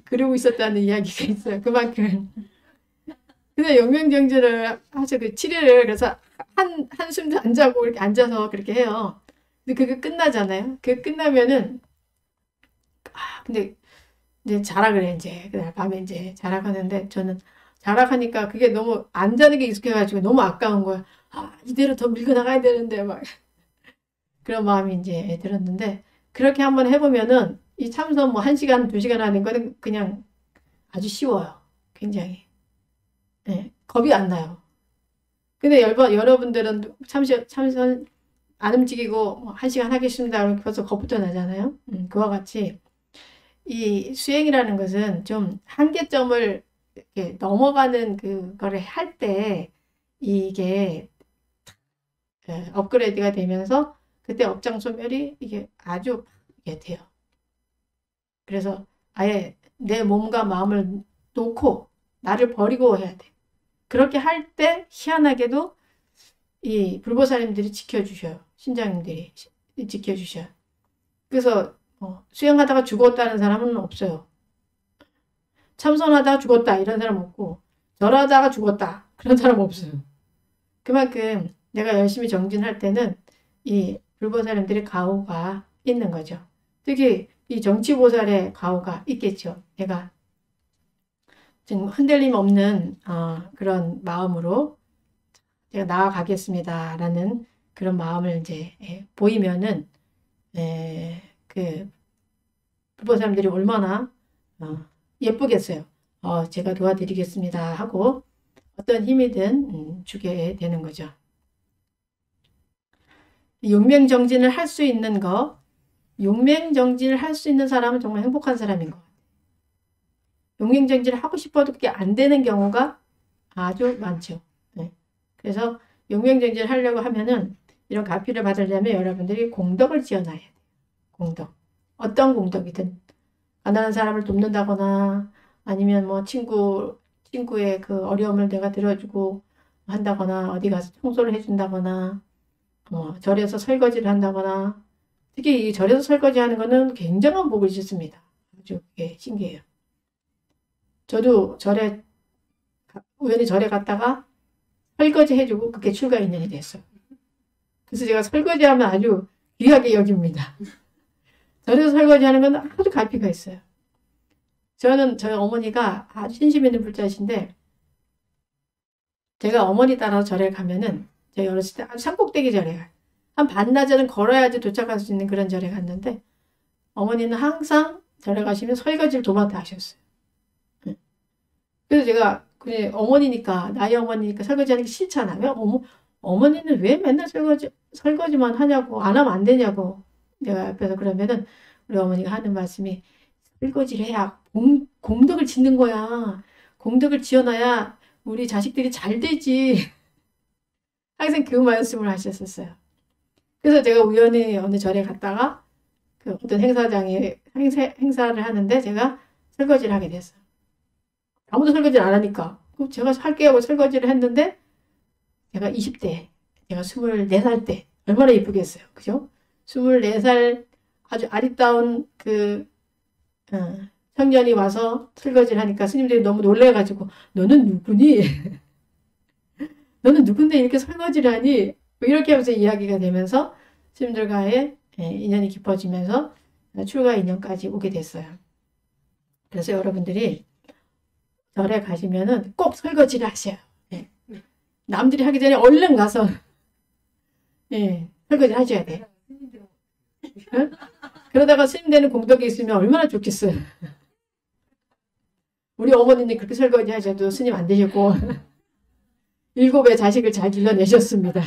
그러고 있었다는 이야기가 있어요. 그만큼. 근데 영명정진을 하셔 그 7일을 그래서 한숨도 안 자고 이렇게 앉아서 그렇게 해요. 근데 그게 끝나잖아요. 그게 끝나면은 근데 이제 자락을 해 이제 그날 밤에 이제 자락하는데 저는 자락하니까 그게 너무 안 자는 게 익숙해가지고 너무 아까운 거야. 이대로 더 밀고 나가야 되는데 막 그런 마음이 이제 들었는데 그렇게 한번 해보면은 이 참선 뭐 1시간, 2시간 하는 거는 그냥 아주 쉬워요. 굉장히. 네, 겁이 안 나요. 근데 여러분들은 참선 안 움직이고 1시간 하겠습니다. 그러면 벌써 겁부터 나잖아요. 그와 같이 이 수행이라는 것은 좀 한계점을 이렇게 넘어가는 그거를 할 때 이게 업그레이드가 되면서 그때 업장소멸이 이게 아주 이게 돼요. 그래서 아예 내 몸과 마음을 놓고 나를 버리고 해야 돼. 그렇게 할 때 희한하게도 이 불보살님들이 지켜주셔요. 신장님들이 지켜주셔요. 그래서 수행하다가 죽었다는 사람은 없어요. 참선하다가 죽었다 이런 사람 없고 절하다가 죽었다 그런 사람 없어요. 그만큼 내가 열심히 정진할 때는 이 불보살님들의 가호가 있는 거죠. 특히 이 정치보살의 가호가 있겠죠. 내가 지금 흔들림 없는 그런 마음으로 제가 나아가겠습니다 라는 그런 마음을 이제 보이면은 그 불보살님들이 얼마나 예쁘겠어요. 제가 도와드리겠습니다 하고 어떤 힘이든 주게 되는 거죠. 용맹정진을 할 수 있는 용맹정진을 할 수 있는 사람은 정말 행복한 사람인 것 같아요. 용맹정진을 하고 싶어도 그게 안 되는 경우가 아주 많죠. 네. 그래서 용맹정진을 하려고 하면은 이런 가피를 받으려면 여러분들이 공덕을 지어놔야 돼요. 공덕. 어떤 공덕이든 가난한 사람을 돕는다거나 아니면 뭐 친구의 그 어려움을 내가 들어주고 한다거나 어디 가서 청소를 해준다거나 절에서 설거지를 한다거나 특히 이 절에서 설거지하는 거는 굉장한 복을 짓습니다. 아주 신기해요. 저도 우연히 절에 갔다가 설거지 해주고 그게 출가 인연이 됐어요. 그래서 제가 설거지하면 아주 귀하게 여깁니다. 절에서 설거지하는 건 아주 갈피가 있어요. 저희 어머니가 아주 신심 있는 불자이신데 제가 어머니 따라서 절에 가면은 제가 어렸을 때 아주 산꼭대기 절에 가요. 한 반나절은 걸어야지 도착할 수 있는 그런 절에 갔는데 어머니는 항상 절에 가시면 설거지를 도맡아 하셨어요. 그래서 제가 그냥 어머니니까 나이 어머니니까 설거지하는 게 싫잖아. 왜 어머니는 왜 맨날 설거지만 하냐고 안 하면 안 되냐고 내가 옆에서 그러면은 우리 어머니가 하는 말씀이 설거지를 해야 공덕을 짓는 거야. 공덕을 지어놔야 우리 자식들이 잘 되지. 항상 그 말씀을 하셨었어요. 그래서 제가 우연히 어느 절에 갔다가 그 어떤 행사장에 행사를 하는데 제가 설거지를 하게 됐어요. 아무도 설거지를 안 하니까 제가 할게 하고 설거지를 했는데 제가 20대 제가 24살 때 얼마나 이쁘겠어요. 그죠? 24살 아주 아리따운 청년이 와서 설거지를 하니까 스님들이 너무 놀래가지고 너는 누구니? 너는 누군데 이렇게 설거지를 하니? 이렇게 하면서 이야기가 되면서 스님들과의 인연이 깊어지면서 출가 인연까지 오게 됐어요. 그래서 여러분들이 절에 가시면은 꼭 설거지를 하셔요. 남들이 하기 전에 얼른 가서 설거지 하셔야 돼요. 응? 그러다가 스님 되는 공덕이 있으면 얼마나 좋겠어요. 우리 어머니는 그렇게 설거지 하셔도 스님 안 되셨고 7의 자식을 잘 길러내셨습니다.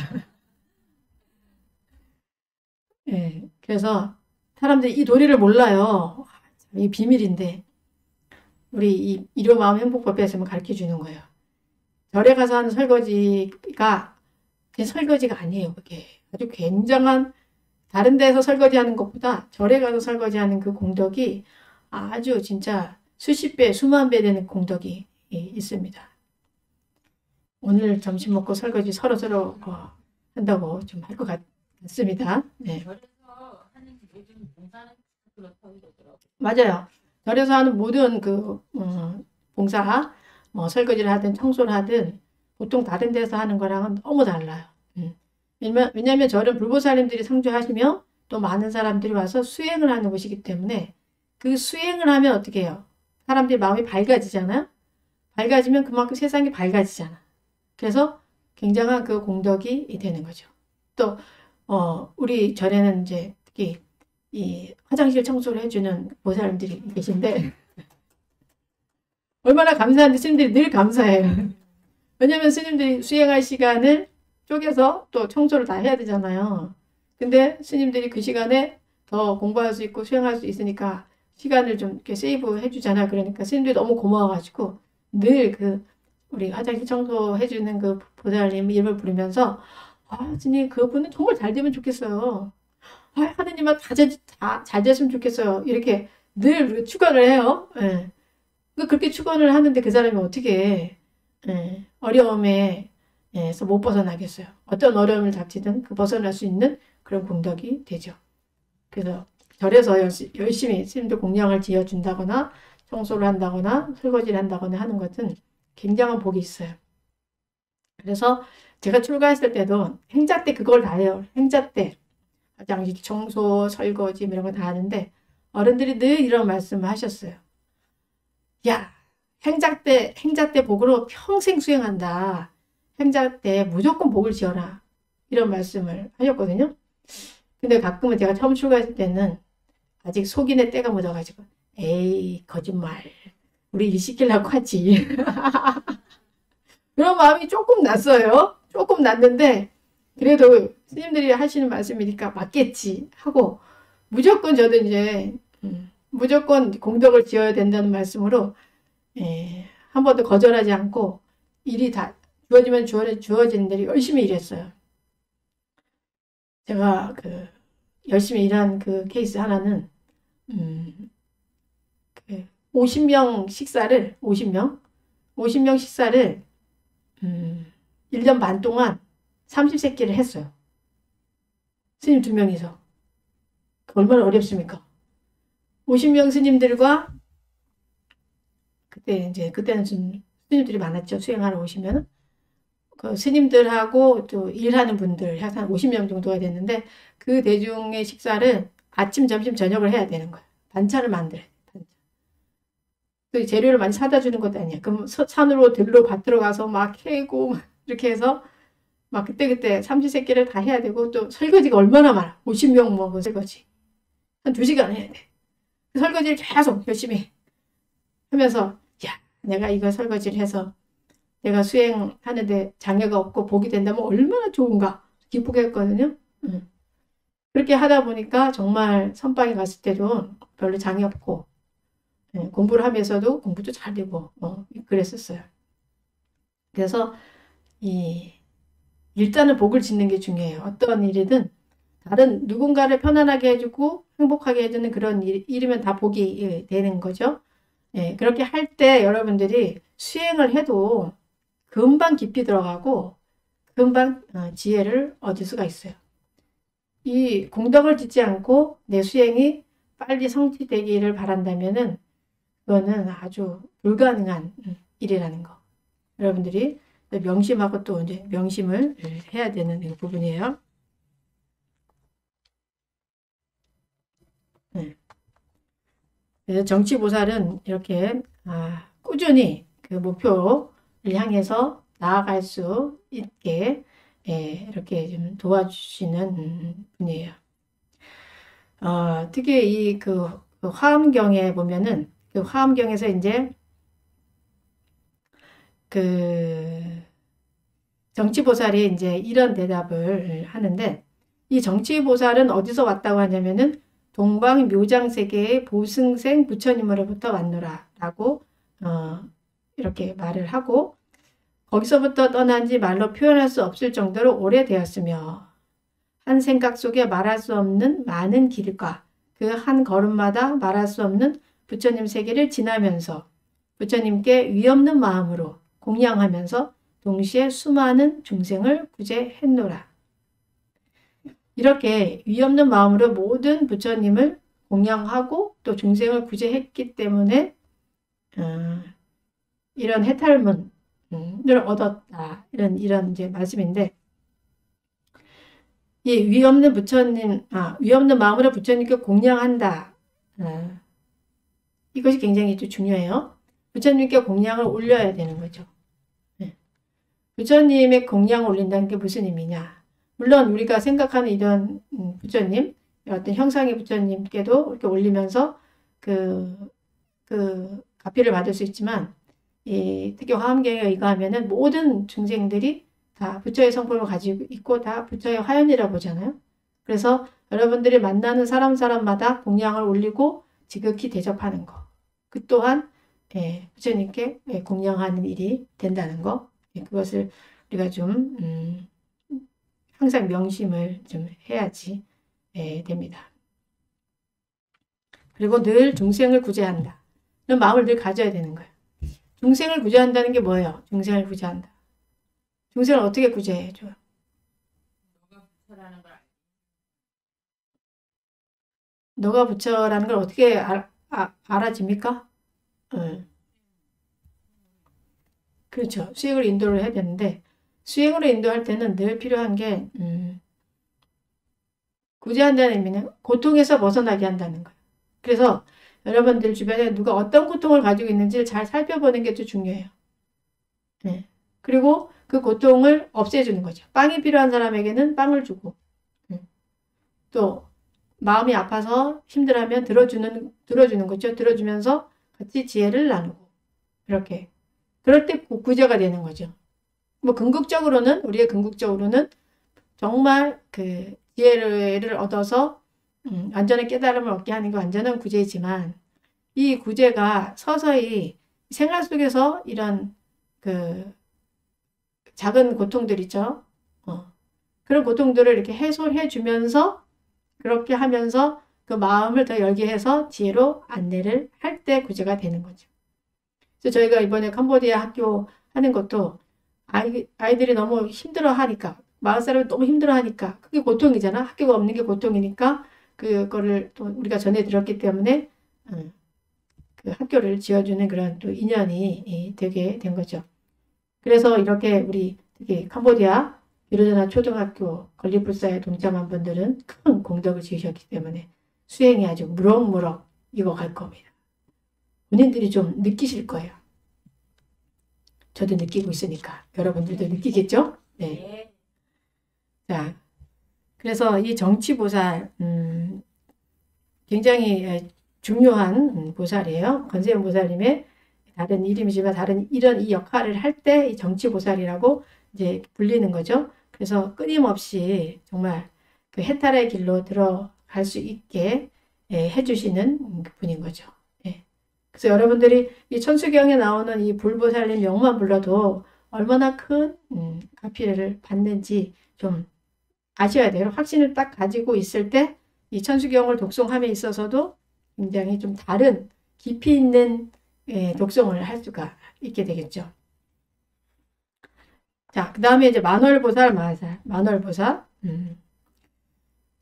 그래서 사람들이 이 도리를 몰라요. 이 비밀인데 우리 이 일요마음 행복법에서만 가르쳐 주는 거예요. 절에 가서 하는 설거지가 그냥 설거지가 아니에요. 그게 아주 굉장한 다른 데서 설거지하는 것보다 절에 가서 설거지하는 그 공덕이 아주 진짜 수십 배, 수만 배 되는 공덕이 있습니다. 오늘 점심 먹고 설거지 서로서로 한다고 좀 할 것 같습니다. 네. 절에서 하는 요즘 봉사는 그렇다고 그러더라고요. 맞아요. 절에서 하는 모든 그 봉사, 뭐 설거지를 하든 청소를 하든 보통 다른 데서 하는 거랑은 너무 달라요. 왜냐하면 절은 불보살님들이 상주하시며 또 많은 사람들이 와서 수행을 하는 곳이기 때문에 그 수행을 하면 어떻게 해요? 사람들이 마음이 밝아지잖아요. 밝아지면 그만큼 세상이 밝아지잖아. 그래서 굉장한 그 공덕이 되는 거죠. 또 우리 절에는 이제 특히 이 화장실 청소를 해주는 보살님들이 계신데 얼마나 감사한데 스님들이 늘 감사해요. 왜냐면 스님들이 수행할 시간을 쪼개서 또 청소를 다 해야 되잖아요. 근데 스님들이 그 시간에 더 공부할 수 있고 수행할 수 있으니까 시간을 좀 이렇게 세이브 해주잖아요. 그러니까 스님들이 너무 고마워가지고 늘 그 우리 화장실 청소해주는 그 보살님 이름을 부르면서 스님 그분은 정말 잘 되면 좋겠어요. 하느님은 다 잘 됐으면 좋겠어요. 이렇게 늘 축원을 해요. 예. 그렇게 축원을 하는데 그 사람이 어떻게 어려움에서 못 벗어나겠어요. 어떤 어려움을 닥치든 그 벗어날 수 있는 그런 공덕이 되죠. 그래서 절에서 열심히 스님들 공양을 지어준다거나 청소를 한다거나 설거지를 한다거나 하는 것은 굉장한 복이 있어요. 그래서 제가 출가했을 때도 행자 때 그걸 다 해요. 행자 때 화장실 청소, 설거지 이런 거 다 하는데 어른들이 늘 이런 말씀을 하셨어요. 야, 행자 때 복으로 평생 수행한다. 행자 때 무조건 복을 지어라. 이런 말씀을 하셨거든요. 근데 가끔은 제가 처음 출가했을 때는 아직 속인의 때가 묻어가지고 에이 거짓말. 우리 일 시키려고 하지. 그런 마음이 조금 났어요. 조금 났는데 그래도 스님들이 하시는 말씀이니까 맞겠지 하고 무조건 저도 이제 무조건 공덕을 지어야 된다는 말씀으로 한 번도 거절하지 않고 일이 다 주어지면 주어지는 대로 열심히 일했어요. 제가 그 열심히 일한 그 케이스 하나는 50명 식사를 50명 식사를 1년 반 동안 30세끼를 했어요. 스님 2명이서. 얼마나 어렵습니까? 50명 스님들과 그때는 좀 스님들이 많았죠. 수행하러 오시면 그 스님들하고 또 일하는 분들 한 50명 정도가 됐는데 그 대중의 식사를 아침, 점심, 저녁을 해야 되는 거예요. 반찬을 만들어요. 그 재료를 많이 사다 주는 것도 아니야. 그럼 산으로 들로 밭으로 가서 막 캐고 이렇게 해서 막 그때 30세끼를 다 해야 되고 또 설거지가 얼마나 많아. 50명 먹은 설거지. 한 2시간 해야 돼. 설거지를 계속 열심히 하면서 야 내가 이거 설거지를 해서 내가 수행하는데 장애가 없고 복이 된다면 얼마나 좋은가 기쁘게 했거든요. 그렇게 하다 보니까 정말 선방에 갔을 때도 별로 장애 없고 공부를 하면서도 공부도 잘 되고 그랬었어요. 그래서 일단은 복을 짓는 게 중요해요. 어떤 일이든 다른 누군가를 편안하게 해주고 행복하게 해주는 그런 일이면 다 복이 되는 거죠. 그렇게 할 때 여러분들이 수행을 해도 금방 깊이 들어가고 금방 지혜를 얻을 수가 있어요. 이 공덕을 짓지 않고 내 수행이 빨리 성취되기를 바란다면은 그거는 아주 불가능한 일이라는 거. 여러분들이 명심하고 또 이제 명심을 해야 되는 부분이에요. 그래서 정치보살은 이렇게 꾸준히 그 목표를 향해서 나아갈 수 있게 이렇게 좀 도와주시는 분이에요. 특히 그 화엄경에 보면은 그 화엄경에서 이제 그 정치보살이 이제 이런 대답을 하는데 이 정치보살은 어디서 왔다고 하냐면은 동방묘장세계의 보승생 부처님으로부터 왔노라 라고 이렇게 말을 하고, 거기서부터 떠난 지 말로 표현할 수 없을 정도로 오래되었으며 한 생각 속에 말할 수 없는 많은 길과 그 한 걸음마다 말할 수 없는 부처님 세계를 지나면서 부처님께 위없는 마음으로 공양하면서 동시에 수많은 중생을 구제했노라. 이렇게 위없는 마음으로 모든 부처님을 공양하고 또 중생을 구제했기 때문에 이런 해탈문을 얻었다. 이런 이제 말씀인데, 이 위없는 마음으로 부처님께 공양한다. 이것이 굉장히 또 중요해요. 부처님께 공양을 올려야 되는 거죠. 부처님의 공양을 올린다는 게 무슨 의미냐? 물론 우리가 생각하는 이런 부처님, 어떤 형상의 부처님께도 이렇게 올리면서 그 가피를 받을 수 있지만, 특히 화엄경에 의거하면은 모든 중생들이 다 부처의 성품을 가지고 있고 다 부처의 화연이라고 보잖아요. 그래서 여러분들이 만나는 사람마다 공양을 올리고 지극히 대접하는 거. 그 또한 부처님께 공양하는 일이 된다는 거. 그것을 우리가 좀 항상 명심을 좀 해야지 됩니다. 그리고 늘 중생을 구제한다. 이런 마음을 늘 가져야 되는 거예요. 중생을 구제한다는 게 뭐예요? 중생을 구제한다. 중생을 어떻게 구제해줘요? 너가 부처라는 걸 어떻게 알아집니까? 그렇죠. 수행을 인도를 해야 되는데, 수행으로 인도할 때는 늘 필요한 게 구제한다는 의미는 고통에서 벗어나게 한다는 거예요. 그래서 여러분들 주변에 누가 어떤 고통을 가지고 있는지를 잘 살펴보는 게 또 중요해요. 그리고 그 고통을 없애주는 거죠. 빵이 필요한 사람에게는 빵을 주고, 또 마음이 아파서 힘들어하면 들어주는 거죠. 들어주면서 같이 지혜를 나누고, 이렇게. 그럴 때 구제가 되는 거죠. 뭐 우리의 궁극적으로는 정말 그 지혜를 얻어서 완전한 깨달음을 얻게 하는 게 완전한 구제이지만, 이 구제가 서서히 생활 속에서 이런 그 작은 고통들 있죠. 그런 고통들을 이렇게 해소해 주면서, 그렇게 하면서 그 마음을 더 열게 해서 지혜로 안내를 할 때 구제가 되는 거죠. 그래서 저희가 이번에 캄보디아 학교 하는 것도 아이들이 너무 힘들어 하니까, 마을 사람이 너무 힘들어 하니까, 그게 고통이잖아. 학교가 없는 게 고통이니까, 그거를 또 우리가 전해 들었기 때문에, 그 학교를 지어주는 그런 또 인연이 되게 된 거죠. 그래서 이렇게 우리 특히 캄보디아 비로자나 초등학교 건립불사에 동참한 분들은 큰 공덕을 지으셨기 때문에 수행이 아주 무럭무럭 익어갈 겁니다. 본인들이 좀 느끼실 거예요. 저도 느끼고 있으니까 여러분들도 느끼겠죠? 네. 자, 그래서 이 정치보살 굉장히 중요한 보살이에요. 권세음 보살님의 다른 이름이지만 다른 이런 이 역할을 할 때 이 정치보살이라고 이제 불리는 거죠. 그래서 끊임없이 정말 그 해탈의 길로 들어갈 수 있게 해주시는 분인 거죠. 그래서 여러분들이 이 천수경에 나오는 이 불보살님 명만 불러도 얼마나 큰 가피를 받는지 좀 아셔야 돼요. 확신을 딱 가지고 있을 때 이 천수경을 독송함에 있어서도 굉장히 좀 다른 깊이 있는 독송을 할 수가 있게 되겠죠. 자, 그 다음에 이제 만월보살, 만월보살.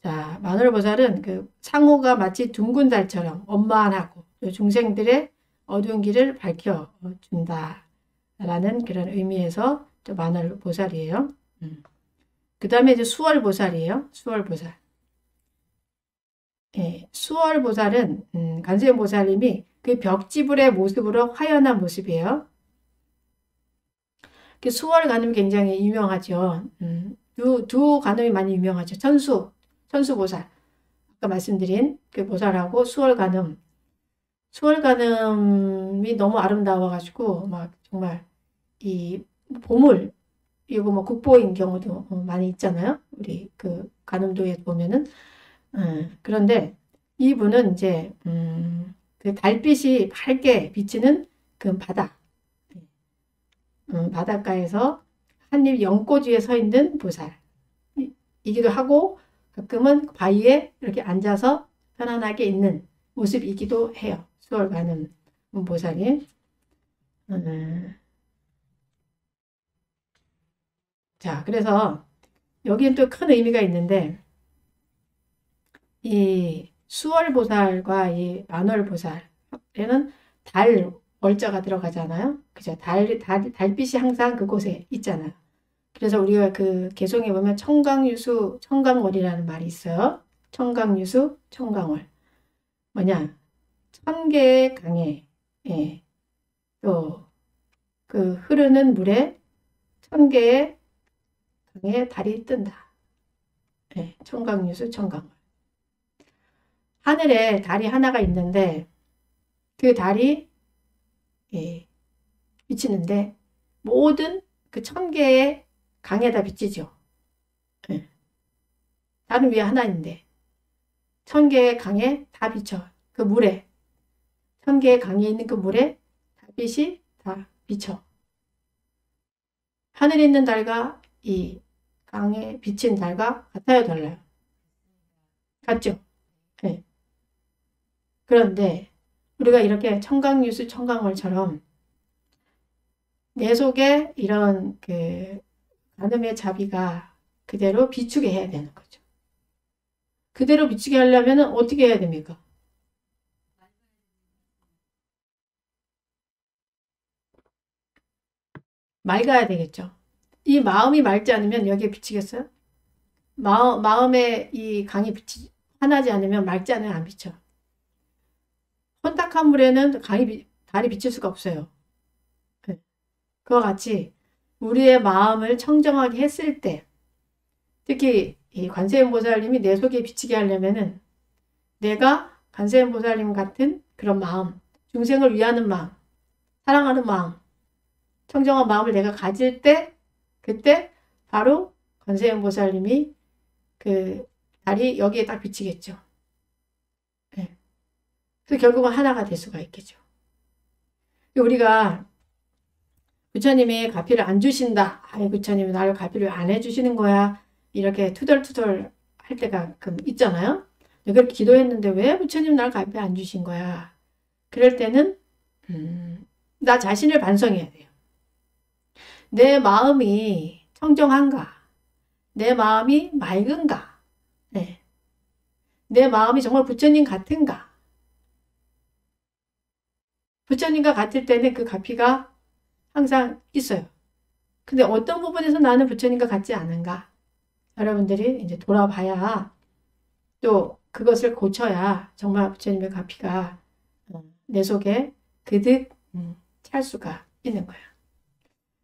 자, 만월보살은 그 상호가 마치 둥근 달처럼 원만하고 중생들의 어두운 길을 밝혀준다 라는 그런 의미에서 또 만월보살이에요. 그 다음에 이제 수월보살이에요. 수월보살. 수월보살은 관세음보살님이 그 벽지불의 모습으로 화연한 모습이에요. 그 수월 관음이 굉장히 유명하죠. 두 관음이 많이 유명하죠. 천수보살. 아까 말씀드린 그 보살하고 수월 관음. 수월 관음이 너무 아름다워가지고 막 정말 이 보물, 이거 뭐 국보인 경우도 많이 있잖아요. 우리 그 관음도에 보면은. 그런데 이분은 이제 그 달빛이 밝게 비치는 그 바다, 바닷가에서 한입 연꽃 위에 서 있는 보살이기도 하고 가끔은 바위에 이렇게 앉아서 편안하게 있는 모습이기도 해요. 수월 가는 보살이. 자, 그래서 여기엔 또 큰 의미가 있는데 이 수월보살과 이 만월보살에는 달 월자가 들어가잖아요. 그죠? 달빛이 항상 그곳에 있잖아요. 그래서 우리가 그 개송에 보면 청강유수, 청강월이라는 말이 있어요. 청강유수, 청강월. 뭐냐? 천 개의 강에, 예, 또 그 흐르는 물에 천 개의 강에 달이 뜬다. 예, 청강유수, 청강월. 하늘에 달이 하나가 있는데 그 달이 예, 비치는데 모든 그 천 개의 강에다 비치죠. 예. 달은 위에 하나인데 천 개의 강에 다 비쳐. 그 물에 천 개의 강에 있는 그 물에 달빛이 다 비쳐. 하늘에 있는 달과 이 강에 비친 달과 같아요, 달라요? 같죠? 네. 그런데 우리가 이렇게 청강유수 청강월처럼 내 속에 이런 그 간음의 자비가 그대로 비추게 해야 되는 거죠. 그대로 비추게 하려면 어떻게 해야 됩니까? 맑아야 되겠죠. 이 마음이 맑지 않으면 여기에 비치겠어요? 마음에 이 강이 환하지 않으면 맑지 않으면 안 비쳐. 혼탁한 물에는 달이 비칠 수가 없어요. 네. 그와 같이 우리의 마음을 청정하게 했을 때 특히 이 관세음보살님이 내 속에 비치게 하려면은 내가 관세음보살님 같은 그런 마음, 중생을 위하는 마음, 사랑하는 마음, 청정한 마음을 내가 가질 때 그때 바로 관세음보살님이 그 달이 여기에 딱 비치겠죠. 네. 그래서 결국은 하나가 될 수가 있겠죠. 우리가 부처님이 가피를 안 주신다. 아이 부처님이 나를 가피를 안 해주시는 거야. 이렇게 투덜투덜 할 때가 있잖아요. 내가 기도했는데 왜 부처님 나를 가피 안 주신 거야. 그럴 때는 나 자신을 반성해야 돼요. 내 마음이 청정한가? 내 마음이 맑은가? 네. 내 마음이 정말 부처님 같은가? 부처님과 같을 때는 그 가피가 항상 있어요. 근데 어떤 부분에서 나는 부처님과 같지 않은가? 여러분들이 이제 돌아봐야 또 그것을 고쳐야 정말 부처님의 가피가 내 속에 그득 찰 수가 있는 거예요.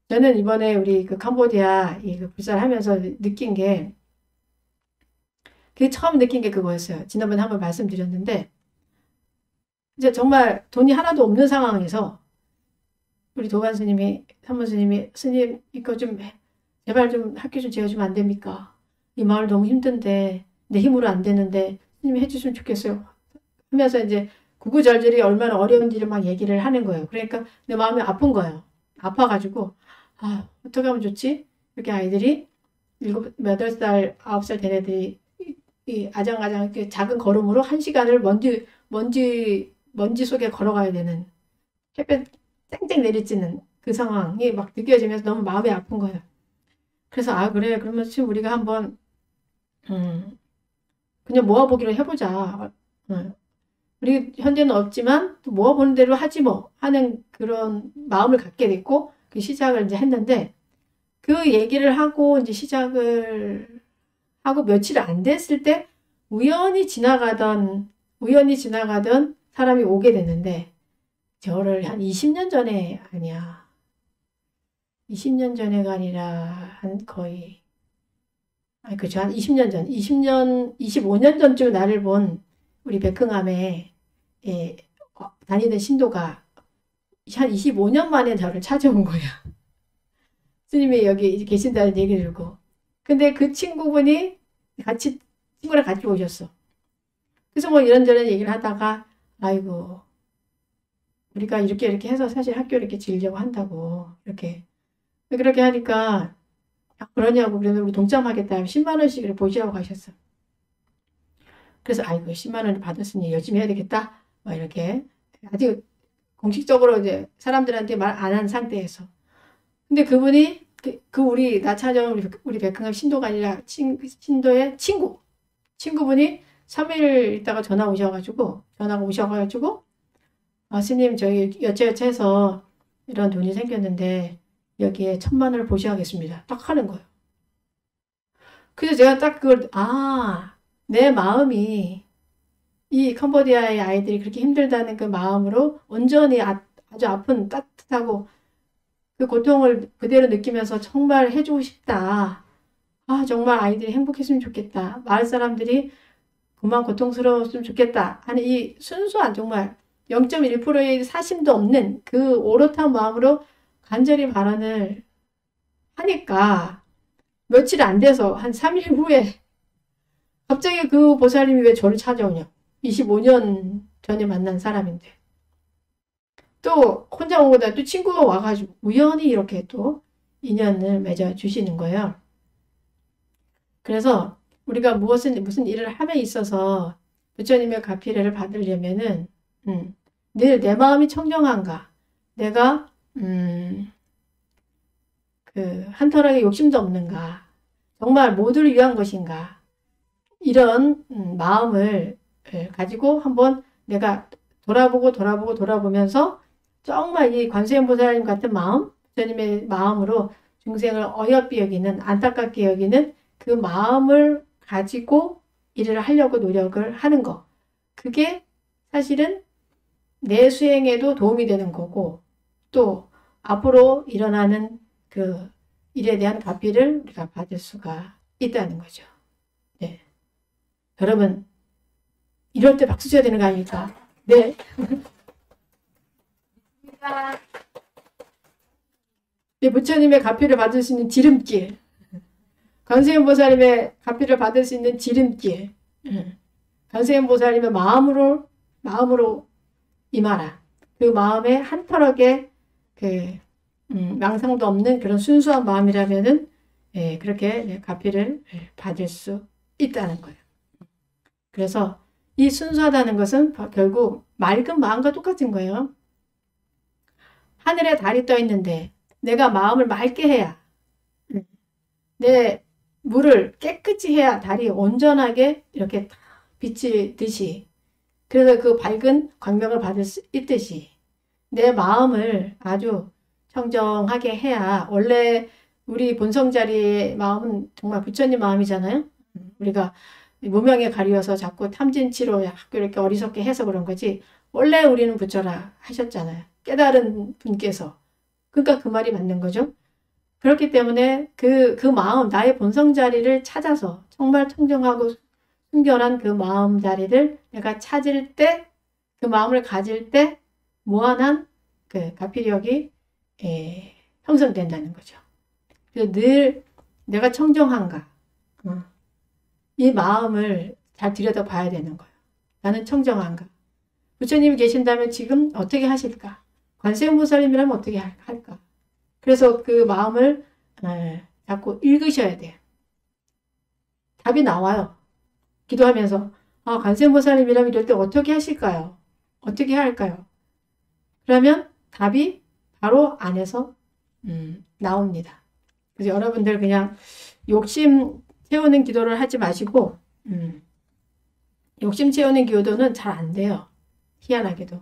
저는 이번에 우리 그 캄보디아 그 불살하면서 느낀 게 처음 느낀 게 그거였어요. 지난번에 한번 말씀드렸는데 이제 정말 돈이 하나도 없는 상황에서 우리 도반 스님이 산문 스님이 스님 이거 좀 제발 좀 학교 좀 지어주면 안 됩니까? 이 마을 너무 힘든데 내 힘으로 안 되는데 스님이 해주시면 좋겠어요. 하면서 이제 구구절절히 얼마나 어려운지를 막 얘기를 하는 거예요. 그러니까 내 마음이 아픈 거예요. 아파가지고 아 어떻게 하면 좋지? 이렇게 아이들이 7, 8살, 9살 된 애들이 이 아장아장 이렇게 작은 걸음으로 1시간을 먼지 속에 걸어가야 되는 햇볕 쨍쨍 내리쬐는 그 상황이 막 느껴지면서 너무 마음이 아픈 거예요. 그래서 아 그래 그러면 지금 우리가 한번 그냥 모아보기로 해보자. 우리 현재는 없지만 또 모아보는 대로 하지 뭐 하는 그런 마음을 갖게 됐고 그 시작을 이제 했는데 그 얘기를 하고 이제 시작을 하고 며칠 안 됐을 때 우연히 지나가던 사람이 오게 됐는데 저를 한 20년 전에 아니야. 20년 전에가 아니라 한 거의 그죠. 한 20년 전, 25년 전쯤 나를 본 우리 백흥암에 다니던 신도가 한 25년 만에 저를 찾아온 거야. 스님이 여기 계신다는 얘기를 듣고. 근데 그 친구분이 친구랑 같이 오셨어. 그래서 뭐 이런저런 얘기를 하다가 아이고 우리가 이렇게 해서 사실 학교를 이렇게 지으려고 한다고 이렇게 그렇게 하니까 그러냐고 그러면 우리 동참하겠다 10만 원씩을 보시라고 하셨어. 그래서 아이고 10만 원을 받았으니 열심히 해야 되겠다. 뭐 이렇게 아직 공식적으로 이제 사람들한테 말 안 한 상태에서. 근데 그분이 우리 나 찾아온 우리 백흥암 신도가 아니라 신도의 친구분이 3일 있다가 전화가 오셔가지고 스님 저희 여차여차해서 이런 돈이 생겼는데 여기에 1,000만 원을 보셔야겠습니다. 딱 하는 거예요. 그래서 제가 딱 그걸 내 마음이 이 캄보디아의 아이들이 그렇게 힘들다는 그 마음으로 온전히 아주 아픈 따뜻하고 그 고통을 그대로 느끼면서 정말 해주고 싶다. 정말 아이들이 행복했으면 좋겠다. 마을 사람들이 그만 고통스러웠으면 좋겠다 하는 이 순수한 정말 0.1%의 사심도 없는 그 오롯한 마음으로 간절히 발언을 하니까 며칠 안 돼서 한 3일 후에 갑자기 그 보살님이 왜 저를 찾아오냐. 25년 전에 만난 사람인데 또 혼자 온 거다 또 친구가 와가지고 우연히 이렇게 또 인연을 맺어 주시는 거예요. 그래서 우리가 무슨 일을 함에 있어서 부처님의 가피례를 받으려면은 늘 내 마음이 청정한가, 내가 그 한털하게 욕심도 없는가, 정말 모두를 위한 것인가, 이런 마음을 가지고 한번 내가 돌아보면서 정말 이 관세음보살님 같은 마음, 부처님의 마음으로 중생을 어여삐 여기는, 안타깝게 여기는 그 마음을 가지고 일을 하려고 노력을 하는 거. 그게 사실은 내 수행에도 도움이 되는 거고 또 앞으로 일어나는 그 일에 대한 가피를 우리가 받을 수가 있다는 거죠. 네. 여러분 이럴 때 박수 쳐야 되는 거 아닙니까? 네. 네, 부처님의 가피를 받을 수 있는 지름길, 관세음보살님의 가피를 받을 수 있는 지름길, 관세음보살님의 마음으로 임하라. 그 마음에 한터럭의 망상도 없는 그런 순수한 마음이라면은 그렇게 가피를 받을 수 있다는 거예요. 그래서 이 순수하다는 것은 결국 맑은 마음과 똑같은 거예요. 하늘에 달이 떠 있는데 내가 마음을 맑게 해야, 내 물을 깨끗이 해야 달이 온전하게 이렇게 비치듯이, 그래서 그 밝은 광명을 받을 수 있듯이 내 마음을 아주 청정하게 해야, 원래 우리 본성자리의 마음은 정말 부처님 마음이잖아요. 우리가 무명에 가리워서 자꾸 탐진치로 이렇게 어리석게 해서 그런 거지, 원래 우리는 부처라 하셨잖아요. 깨달은 분께서. 그러니까 그 말이 맞는 거죠. 그렇기 때문에 그 마음, 나의 본성 자리를 찾아서 정말 청정하고 순결한 그 마음 자리를 내가 찾을 때, 그 마음을 가질 때 무한한 그 가피력이 형성된다는 거죠. 그래서 늘 내가 청정한가, 이 마음을 잘 들여다 봐야 되는 거예요. 나는 청정한가. 부처님이 계신다면 지금 어떻게 하실까? 관세음보살님이라면 어떻게 할까? 그래서 그 마음을 자꾸 읽으셔야 돼요. 답이 나와요. 기도하면서 관세음보살님이라면 이럴 때 어떻게 하실까요? 어떻게 할까요? 그러면 답이 바로 안에서 나옵니다. 그래서 여러분들 그냥 욕심 채우는 기도를 하지 마시고, 욕심 채우는 기도는 잘 안 돼요. 희한하게도.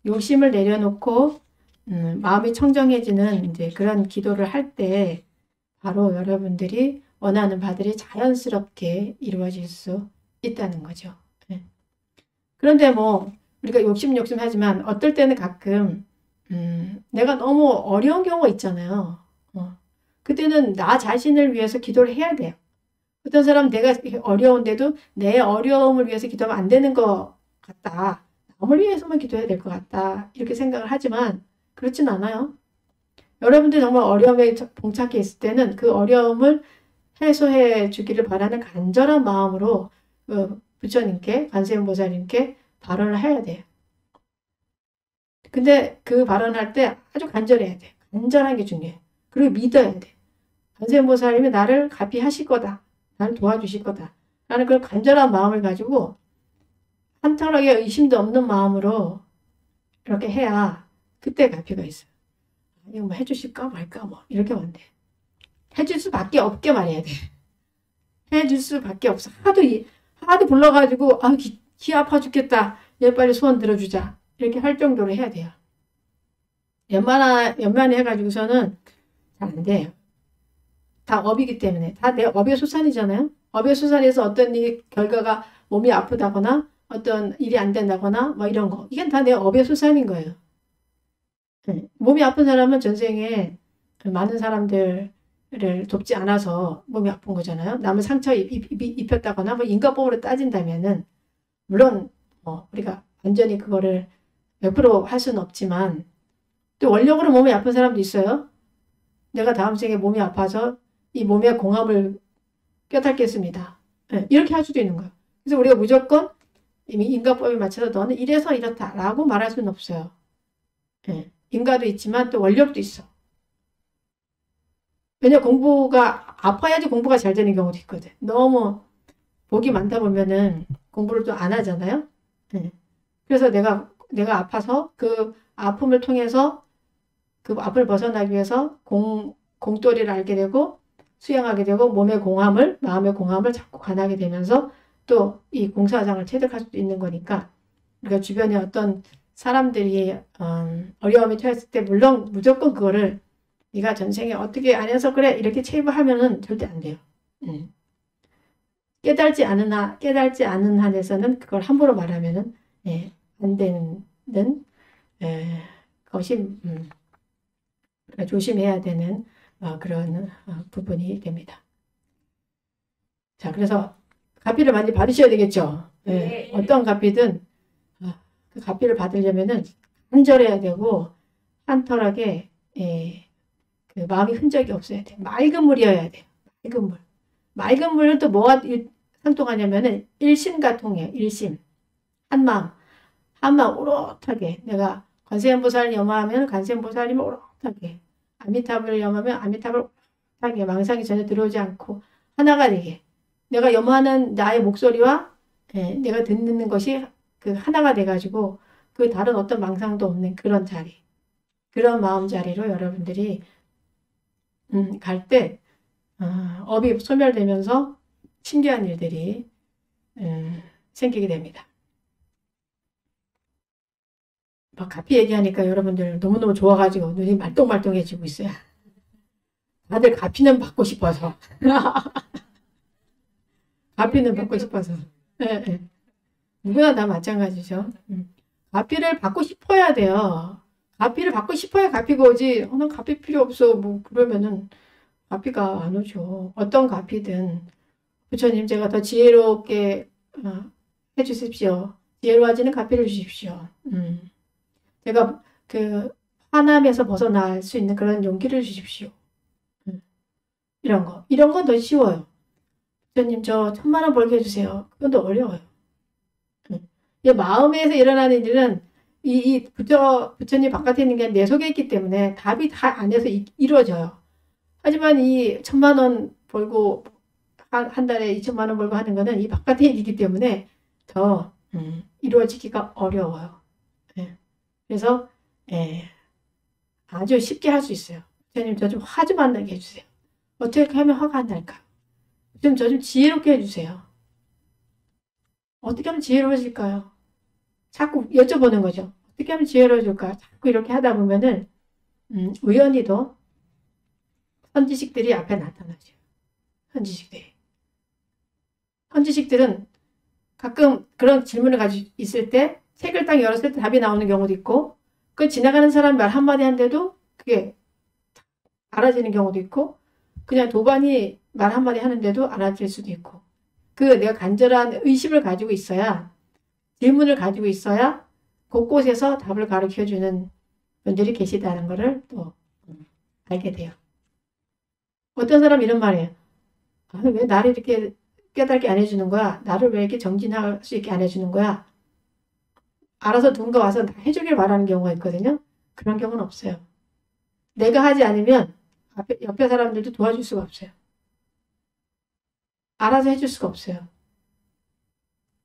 욕심을 내려놓고 마음이 청정해지는 이제 그런 기도를 할 때 바로 여러분들이 원하는 바들이 자연스럽게 이루어질 수 있다는 거죠. 네. 그런데 뭐 우리가 욕심 하지만 어떨 때는 가끔 내가 너무 어려운 경우가 있잖아요. 그때는 나 자신을 위해서 기도를 해야 돼요. 어떤 사람은 내가 어려운데도 내 어려움을 위해서 기도하면 안 되는 것 같다. 남을 위해서만 기도해야 될 것 같다. 이렇게 생각을 하지만 그렇진 않아요. 여러분들 정말 어려움에 봉착해 있을 때는 그 어려움을 해소해 주기를 바라는 간절한 마음으로 부처님께, 관세음보살님께 발언을 해야 돼요. 근데 그 발언할 때 아주 간절해야 돼. 간절한 게 중요해. 그리고 믿어야 돼. 관세음보살님이 나를 가피하실 거다. 나를 도와주실 거다. 라는 그런 간절한 마음을 가지고 한탄하게 의심도 없는 마음으로 이렇게 해야 그때 가피가 있어요. 이거 뭐 해주실까 말까 뭐 이렇게 하면 안 돼. 해줄 수밖에 없게 말해야 돼. 해줄 수밖에 없어. 하도 불러가지고 귀 아파 죽겠다. 얘 빨리 소원 들어주자. 이렇게 할 정도로 해야 돼요. 연만해 해가지고서는 잘 안 돼요. 다 업이기 때문에. 다 내 업의 소산이잖아요. 업의 소산에서 어떤 결과가 몸이 아프다거나 어떤 일이 안 된다거나 뭐 이런 거. 이게 다 내 업의 소산인 거예요. 몸이 아픈 사람은 전생에 많은 사람들을 돕지 않아서 몸이 아픈 거잖아요. 남을 상처 입혔다거나 뭐 인과법으로 따진다면은 물론 우리가 완전히 그거를 100%할 수는 없지만 또 원력으로 몸이 아픈 사람도 있어요. 내가 다음 생에 몸이 아파서 이 몸의 공합을 깨닫겠습니다. 이렇게 할 수도 있는 거예요. 그래서 우리가 무조건 이미 인과법에 맞춰서 너는 이래서 이렇다라고 말할 수는 없어요. 인과도 있지만 또 원력도 있어. 왜냐 공부가 아파야지 공부가 잘 되는 경우도 있거든. 너무 복이 많다 보면은 공부를 또 안 하잖아요. 그래서 내가 아파서 그 아픔을 통해서 그 아픔을 벗어나기 위해서 공돌이를 알게 되고 수행하게 되고 몸의 공함을 마음의 공함을 자꾸 관하게 되면서 또 이 공사장을 체득할 수도 있는 거니까 우리가 주변에 어떤 사람들이 어려움에 처했을 때 물론 무조건 그거를 네가 전생에 어떻게 안 해서 그래 이렇게 체벌하면은 절대 안 돼요. 깨달지 않은 한에서는 그걸 함부로 말하면은 안 되는 것이 조심해야 되는 그런 부분이 됩니다. 자, 그래서 가피를 많이 받으셔야 되겠죠. 네. 어떤 가피든 그 가피를 받으려면은 간절해야 되고 한털하게 그 마음이 흔적이 없어야 돼. 맑은 물이어야 돼. 맑은 물. 맑은 물은 또 뭐가 상통하냐면은 일심과 통해요. 일심. 한마음. 한마음 오롯하게. 내가 관세음보살을 염화하면 관세음보살님을 오롯하게. 아미타불을 염하면 아미타불을 오롯하게. 망상이 전혀 들어오지 않고 하나가 되게. 내가 염하는 나의 목소리와 내가 듣는 것이 그 하나가 돼가지고 그 다른 어떤 망상도 없는 그런 자리. 그런 마음 자리로 여러분들이 갈 때 업이 소멸되면서 신기한 일들이 생기게 됩니다. 막 가피 얘기하니까 여러분들 너무너무 좋아가지고 눈이 말똥말똥해지고 있어요. 다들 가피는 받고 싶어서. 가피는 받고 싶어서. 누구나 다 마찬가지죠. 가피를 받고 싶어야 돼요. 가피를 받고 싶어야 가피가 오지. 난 가피 필요 없어. 뭐 그러면은 가피가 안 오죠. 어떤 가피든 부처님 제가 더 지혜롭게 해주십시오. 지혜로워지는 가피를 주십시오. 제가 그 화남에서 벗어날 수 있는 그런 용기를 주십시오. 이런 건 더 쉬워요. 부처님 저 1000만 원 벌게 해주세요. 그건 더 어려워요. 이 마음에서 일어나는 일은 부처님 바깥에 있는 게 내 속에 있기 때문에 답이 다 안에서 이루어져요. 하지만 이 1000만 원 벌고 한 달에 2000만 원 벌고 하는 거는 이 바깥에 있기 때문에 더 이루어지기가 어려워요. 그래서 아주 쉽게 할 수 있어요. 부처님 저 좀 화 좀 안 나게 해주세요. 어떻게 하면 화가 안 날까? 저 좀 지혜롭게 해주세요. 어떻게 하면 지혜로워질까요? 자꾸 여쭤보는 거죠. 어떻게 하면 지혜로워질까? 자꾸 이렇게 하다 보면은 우연히도 선지식들이 앞에 나타나죠. 선지식들은 가끔 그런 질문을 가지고 있을 때 책을 딱 열었을 때 답이 나오는 경우도 있고 그 지나가는 사람 말 한마디 한데도 그게 알아지는 경우도 있고 그냥 도반이 말 한마디 하는데도 알아질 수도 있고 그 내가 간절한 의심을 가지고 있어야 질문을 가지고 있어야 곳곳에서 답을 가르쳐주는 분들이 계시다는 것을 또 알게 돼요. 어떤 사람 이런 말이에요. 왜 나를 이렇게 깨닫게 안 해주는 거야? 나를 왜 이렇게 정진할 수 있게 안 해주는 거야? 알아서 누군가 와서 해주길 바라는 경우가 있거든요. 그런 경우는 없어요. 내가 하지 않으면 옆에 사람들도 도와줄 수가 없어요. 알아서 해줄 수가 없어요.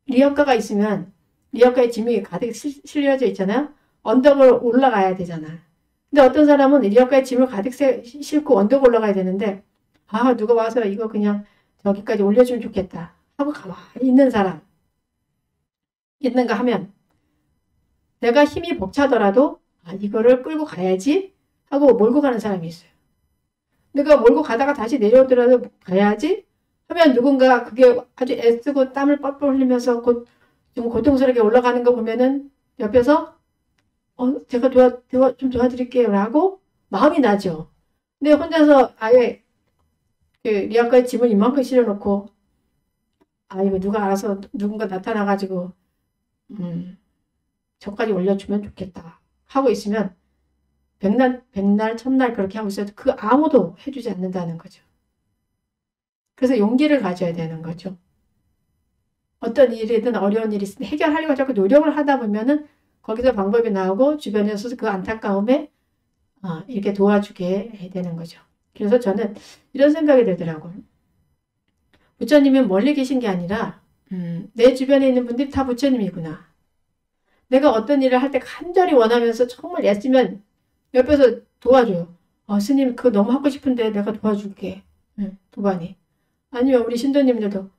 리어카가 있으면 리어카에 짐이 가득 실려져 있잖아요. 언덕을 올라가야 되잖아. 근데 어떤 사람은 리어카에 짐을 가득 싣고 언덕 올라가야 되는데 아 누가 와서 이거 그냥 저기까지 올려주면 좋겠다 하고 가만히 있는 사람 있는가 하면 내가 힘이 벅차더라도 아 이거를 끌고 가야지 하고 몰고 가는 사람이 있어요. 내가 몰고 가다가 다시 내려오더라도 가야지 하면 누군가 그게 아주 애쓰고 땀을 뻘뻘 흘리면서 좀 고통스럽게 올라가는 거 보면은 옆에서 제가 좀 도와드릴게요 라고 마음이 나죠. 근데 혼자서 아예 그 리아카에 짐을 이만큼 실어놓고 아 이거 누가 알아서 누군가 나타나가지고 저까지 올려주면 좋겠다 하고 있으면 백날 첫날 그렇게 하고 있어도 그 아무도 해주지 않는다는 거죠. 그래서 용기를 가져야 되는 거죠. 어떤 일이든 어려운 일이 있으면 해결하려고 자꾸 노력을 하다 보면은 거기서 방법이 나오고 주변에서 그 안타까움에 이렇게 도와주게 해야 되는 거죠. 그래서 저는 이런 생각이 들더라고요. 부처님은 멀리 계신 게 아니라 내 주변에 있는 분들이 다 부처님이구나. 내가 어떤 일을 할 때 간절히 원하면서 정말 애쓰면 옆에서 도와줘요. 스님 그거 너무 하고 싶은데 내가 도와줄게. 도반이. 아니면 우리 신도님들도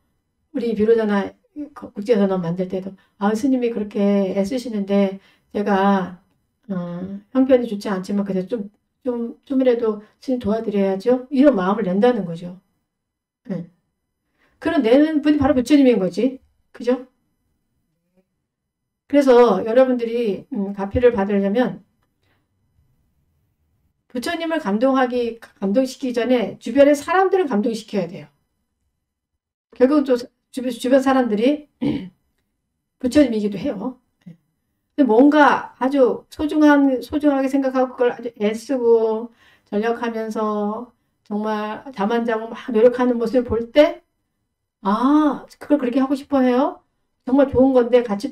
우리 비로자나 국제선언 만들 때도 스님이 그렇게 애쓰시는데 제가 형편이 좋지 않지만 그래도 좀이라도 스님 도와드려야죠. 이런 마음을 낸다는 거죠. 그런 내는 분이 바로 부처님인 거지. 그죠? 그래서 여러분들이 가피를 받으려면 부처님을 감동시키기 전에 주변의 사람들을 감동시켜야 돼요. 결국은 또 주변 사람들이 부처님이기도 해요. 근데 뭔가 아주 소중하게 생각하고 그걸 아주 애쓰고 전력하면서 정말 잠 안 자고 막 노력하는 모습을 볼 때, 그걸 그렇게 하고 싶어 해요? 정말 좋은 건데 같이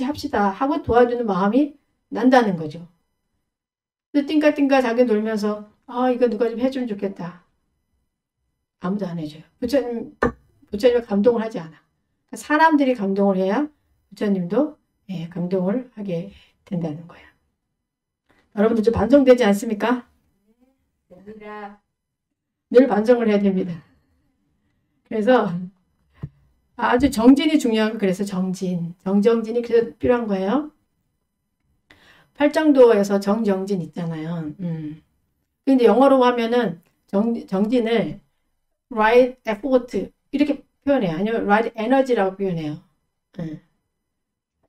합시다 하고 도와주는 마음이 난다는 거죠. 띵까띵까 자기 놀면서, 이거 누가 좀 해주면 좋겠다. 아무도 안 해줘요. 부처님을 감동을 하지 않아. 사람들이 감동을 해야 부처님도 감동을 하게 된다는 거야. 여러분들 좀 반성되지 않습니까? 늘 반성을 해야 됩니다. 그래서 아주 정진이 중요한 거 그래서 정정진이 그래서 필요한 거예요. 팔정도에서 정정진 있잖아요. 근데 영어로 하면은 정진을 right effort 이렇게 표현해요. 아니면 right energy라고 표현해요.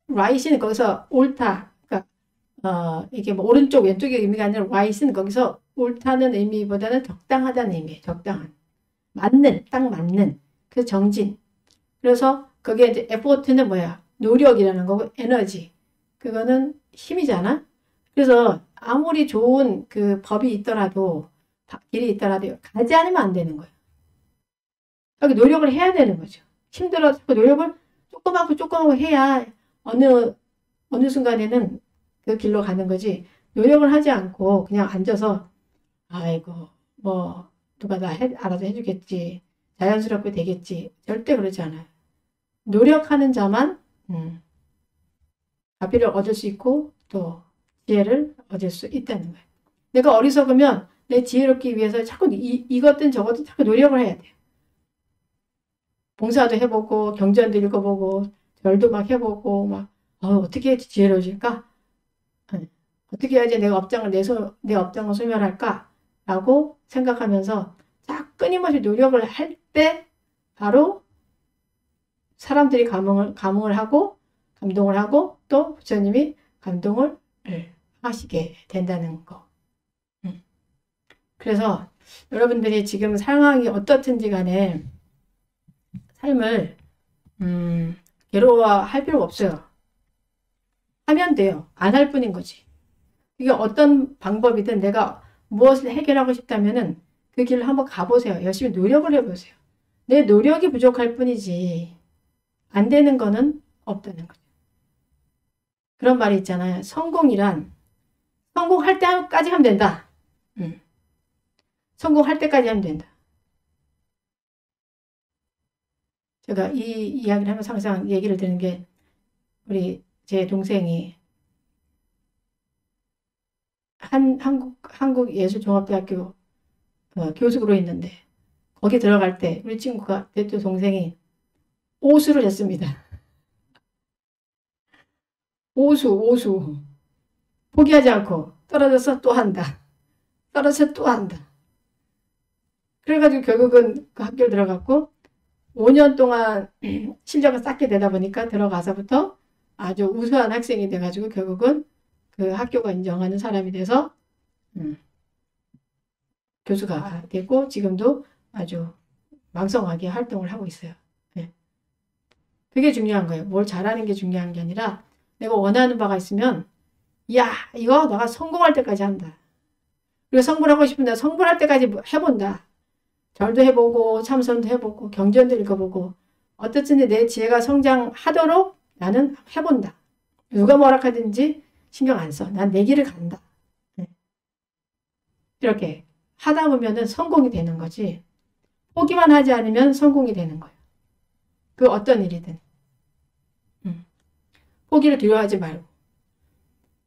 right은 거기서 옳다. 그러니까 이게 뭐 오른쪽 왼쪽의 의미가 아니라 right은 거기서 옳다는 의미보다는 적당하다는 의미예요. 적당한. 딱 맞는. 그래서 정진. 그래서 거기에 이제 effort는 뭐야? 노력이라는 거고 에너지. 그거는 힘이잖아. 그래서 아무리 좋은 그 법이 있더라도 길이 있더라도 가지 않으면 안 되는 거예요. 여기 노력을 해야 되는 거죠. 힘들어서 노력을 조그맣고 해야 어느 순간에는 그 길로 가는 거지. 노력을 하지 않고 그냥 앉아서 아이고 뭐 누가 알아서 해주겠지. 자연스럽게 되겠지. 절대 그러지 않아요. 노력하는 자만 가피를 얻을 수 있고 또 지혜를 얻을 수 있다는 거예요. 내가 어리석으면 내 지혜롭기 위해서 자꾸 이것든 저것든 자꾸 노력을 해야 돼요. 봉사도 해보고 경전도 읽어보고 절도 막 해보고 막 어떻게 해야지 지혜로워질까? 어떻게 해야지 내 업장을 소멸할까? 라고 생각하면서 끊임없이 노력을 할 때 바로 사람들이 감흥을 하고 감동을 하고 또 부처님이 감동을 하시게 된다는 거. 그래서 여러분들이 지금 상황이 어떻든지 간에 삶을 괴로워할 필요가 없어요. 하면 돼요. 안 할 뿐인 거지. 이게 어떤 방법이든 내가 무엇을 해결하고 싶다면은 그 길을 한번 가보세요. 열심히 노력을 해보세요. 내 노력이 부족할 뿐이지 안 되는 거는 없다는 거죠. 그런 말이 있잖아요. 성공할 때까지 하면 된다. 성공할 때까지 하면 된다. 제가 이 이야기를 하면서 항상 얘기를 드는 게 제 동생이 한국예술종합대학교 교수로 있는데 거기 들어갈 때 우리 친구가 내 동생이 오수를 했습니다. 오수. 포기하지 않고 떨어져서 또 한다. 떨어져서 또 한다. 그래가지고 결국은 그 학교를 들어갔고 5년 동안 실력을 쌓게 되다 보니까 들어가서부터 아주 우수한 학생이 돼가지고 결국은 그 학교가 인정하는 사람이 돼서 교수가 되고 지금도 아주 왕성하게 활동을 하고 있어요. 네. 그게 중요한 거예요. 뭘 잘하는 게 중요한 게 아니라 내가 원하는 바가 있으면 야 이거 내가 성공할 때까지 한다. 그리고 성불하고 싶은데 성불할 때까지 해본다. 절도 해보고 참선도 해보고 경전도 읽어보고 어떻든지 내 지혜가 성장하도록 나는 해본다. 누가 뭐라 하든지 신경 안 써. 난 내 길을 간다. 이렇게 하다 보면은 성공이 되는 거지. 포기만 하지 않으면 성공이 되는 거예요. 그 어떤 일이든. 포기를 두려워하지 말고.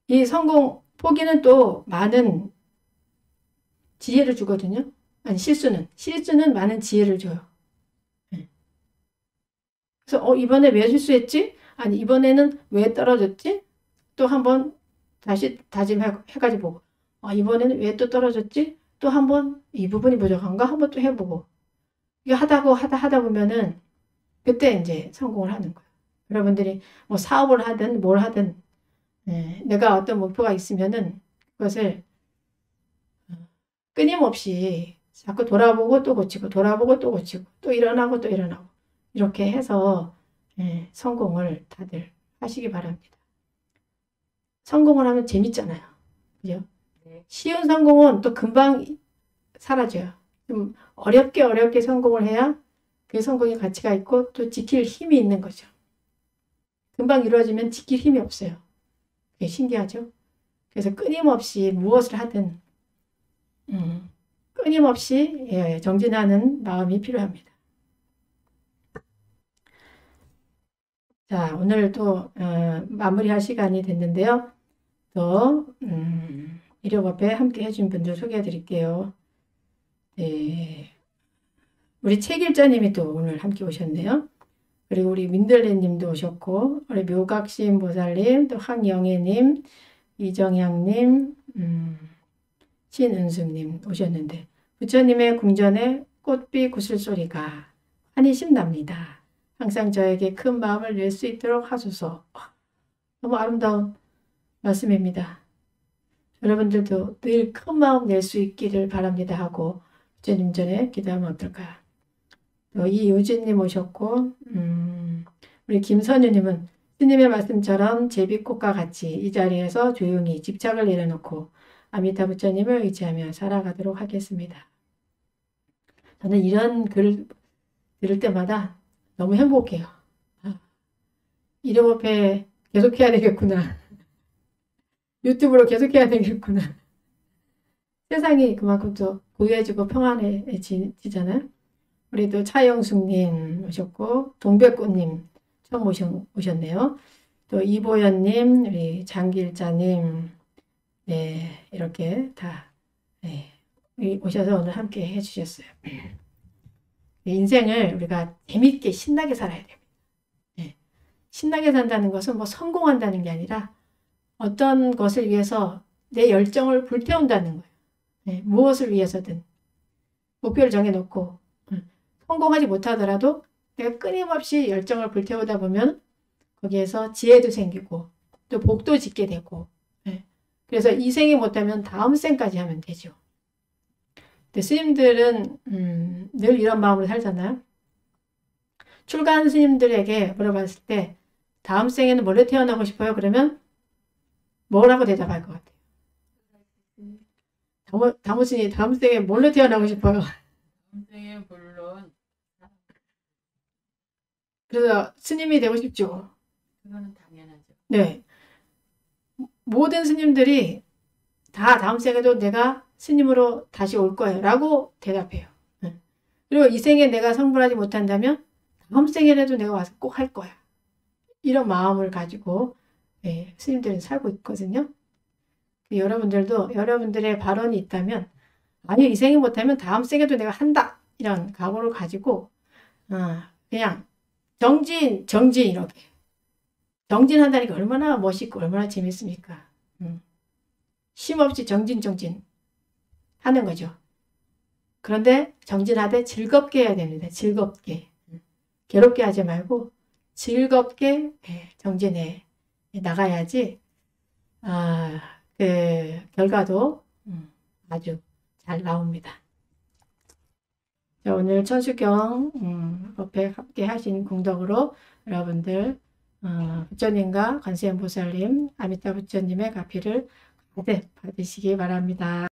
이 포기는 또 많은 지혜를 주거든요. 아니, 실수는 많은 지혜를 줘요. 그래서, 이번에 왜 실수했지? 아니, 이번에는 왜 떨어졌지? 또 한번 다시 다짐해가지고 보고. 이번에는 왜 또 떨어졌지? 또 한번 이 부분이 부족한가? 한번 또 해보고. 이게 하다 보면은 그때 이제 성공을 하는 거예요. 여러분들이 뭐 사업을 하든 뭘 하든 내가 어떤 목표가 있으면은 그것을 끊임없이 자꾸 돌아보고 또 고치고 돌아보고 또 고치고 또 일어나고 또 일어나고 이렇게 해서 성공을 다들 하시기 바랍니다. 성공을 하면 재밌잖아요. 그죠? 네. 쉬운 성공은 또 금방 사라져요. 좀 어렵게 성공을 해야 그 성공의 가치가 있고 또 지킬 힘이 있는 거죠. 금방 이루어지면 지킬 힘이 없어요. 그게 신기하죠? 그래서 끊임없이 무엇을 하든 끊임없이 정진하는 마음이 필요합니다. 자, 오늘 또 마무리할 시간이 됐는데요. 또 일요법에 함께 해준 분들 소개해 드릴게요. 네, 우리 책일자님이 또 오늘 함께 오셨네요. 그리고 우리 민들레님도 오셨고 우리 묘각신 보살님, 또 황영애님, 이정향님, 신은숙님 오셨는데 부처님의 궁전에 꽃비 구슬소리가 환희심 납니다. 항상 저에게 큰 마음을 낼 수 있도록 하소서. 너무 아름다운 말씀입니다. 여러분들도 늘 큰 마음 낼 수 있기를 바랍니다 하고 부처님 전에 기도하면 어떨까요? 또 이유진님 오셨고 우리 김선유님은 스님의 말씀처럼 제비꽃과 같이 이 자리에서 조용히 집착을 내려놓고 아미타 부처님을 의지하며 살아가도록 하겠습니다. 저는 이런 글을 들을 때마다 너무 행복해요. 일요법회 계속해야 되겠구나. 유튜브로 계속해야 되겠구나. 세상이 그만큼 또 고요해지고 평안해지잖아요. 우리 또 차영숙님 오셨고 동백꽃님 처음 오셨네요. 또 이보연님, 우리 장길자님 네, 이렇게 다 오셔서 오늘 함께 해주셨어요. 인생을 우리가 재밌게 신나게 살아야 됩니다. 신나게 산다는 것은 뭐 성공한다는 게 아니라 어떤 것을 위해서 내 열정을 불태운다는 거예요. 무엇을 위해서든 목표를 정해놓고 성공하지 못하더라도 내가 끊임없이 열정을 불태우다 보면 거기에서 지혜도 생기고 또 복도 짓게 되고 그래서 이 생이 못하면 다음 생까지 하면 되죠. 근데 스님들은 늘 이런 마음으로 살잖아요. 출가한 스님들에게 물어봤을 때 다음 생에는 뭘로 태어나고 싶어요? 그러면 뭐라고 대답할 것 같아요? 다무스님 다음 생에 뭘로 태어나고 싶어요? 다음 생에 물론 그래서 스님이 되고 싶죠. 그거는 당연하죠. 네. 모든 스님들이 다 다음 생에도 내가 스님으로 다시 올 거예요. 라고 대답해요. 네. 그리고 이 생에 내가 성불하지 못한다면 다음 생에라도 내가 와서 꼭 할 거야. 이런 마음을 가지고 네, 스님들은 살고 있거든요. 여러분들도 여러분들의 발언이 있다면 아니 이 생에 못하면 다음 생에도 내가 한다. 이런 각오를 가지고 그냥 정진 이렇게 정진한다는 게 얼마나 멋있고 얼마나 재밌습니까? 쉼없이 정진 하는 거죠. 그런데 정진하되 즐겁게 해야 됩니다. 즐겁게. 괴롭게 하지 말고 즐겁게 정진해 나가야지 그 결과도 아주 잘 나옵니다. 자, 오늘 천수경 법회 함께 하신 공덕으로 여러분들 부처님과 관세음보살님, 아미타 부처님의 가피를 가득 받으시기 바랍니다.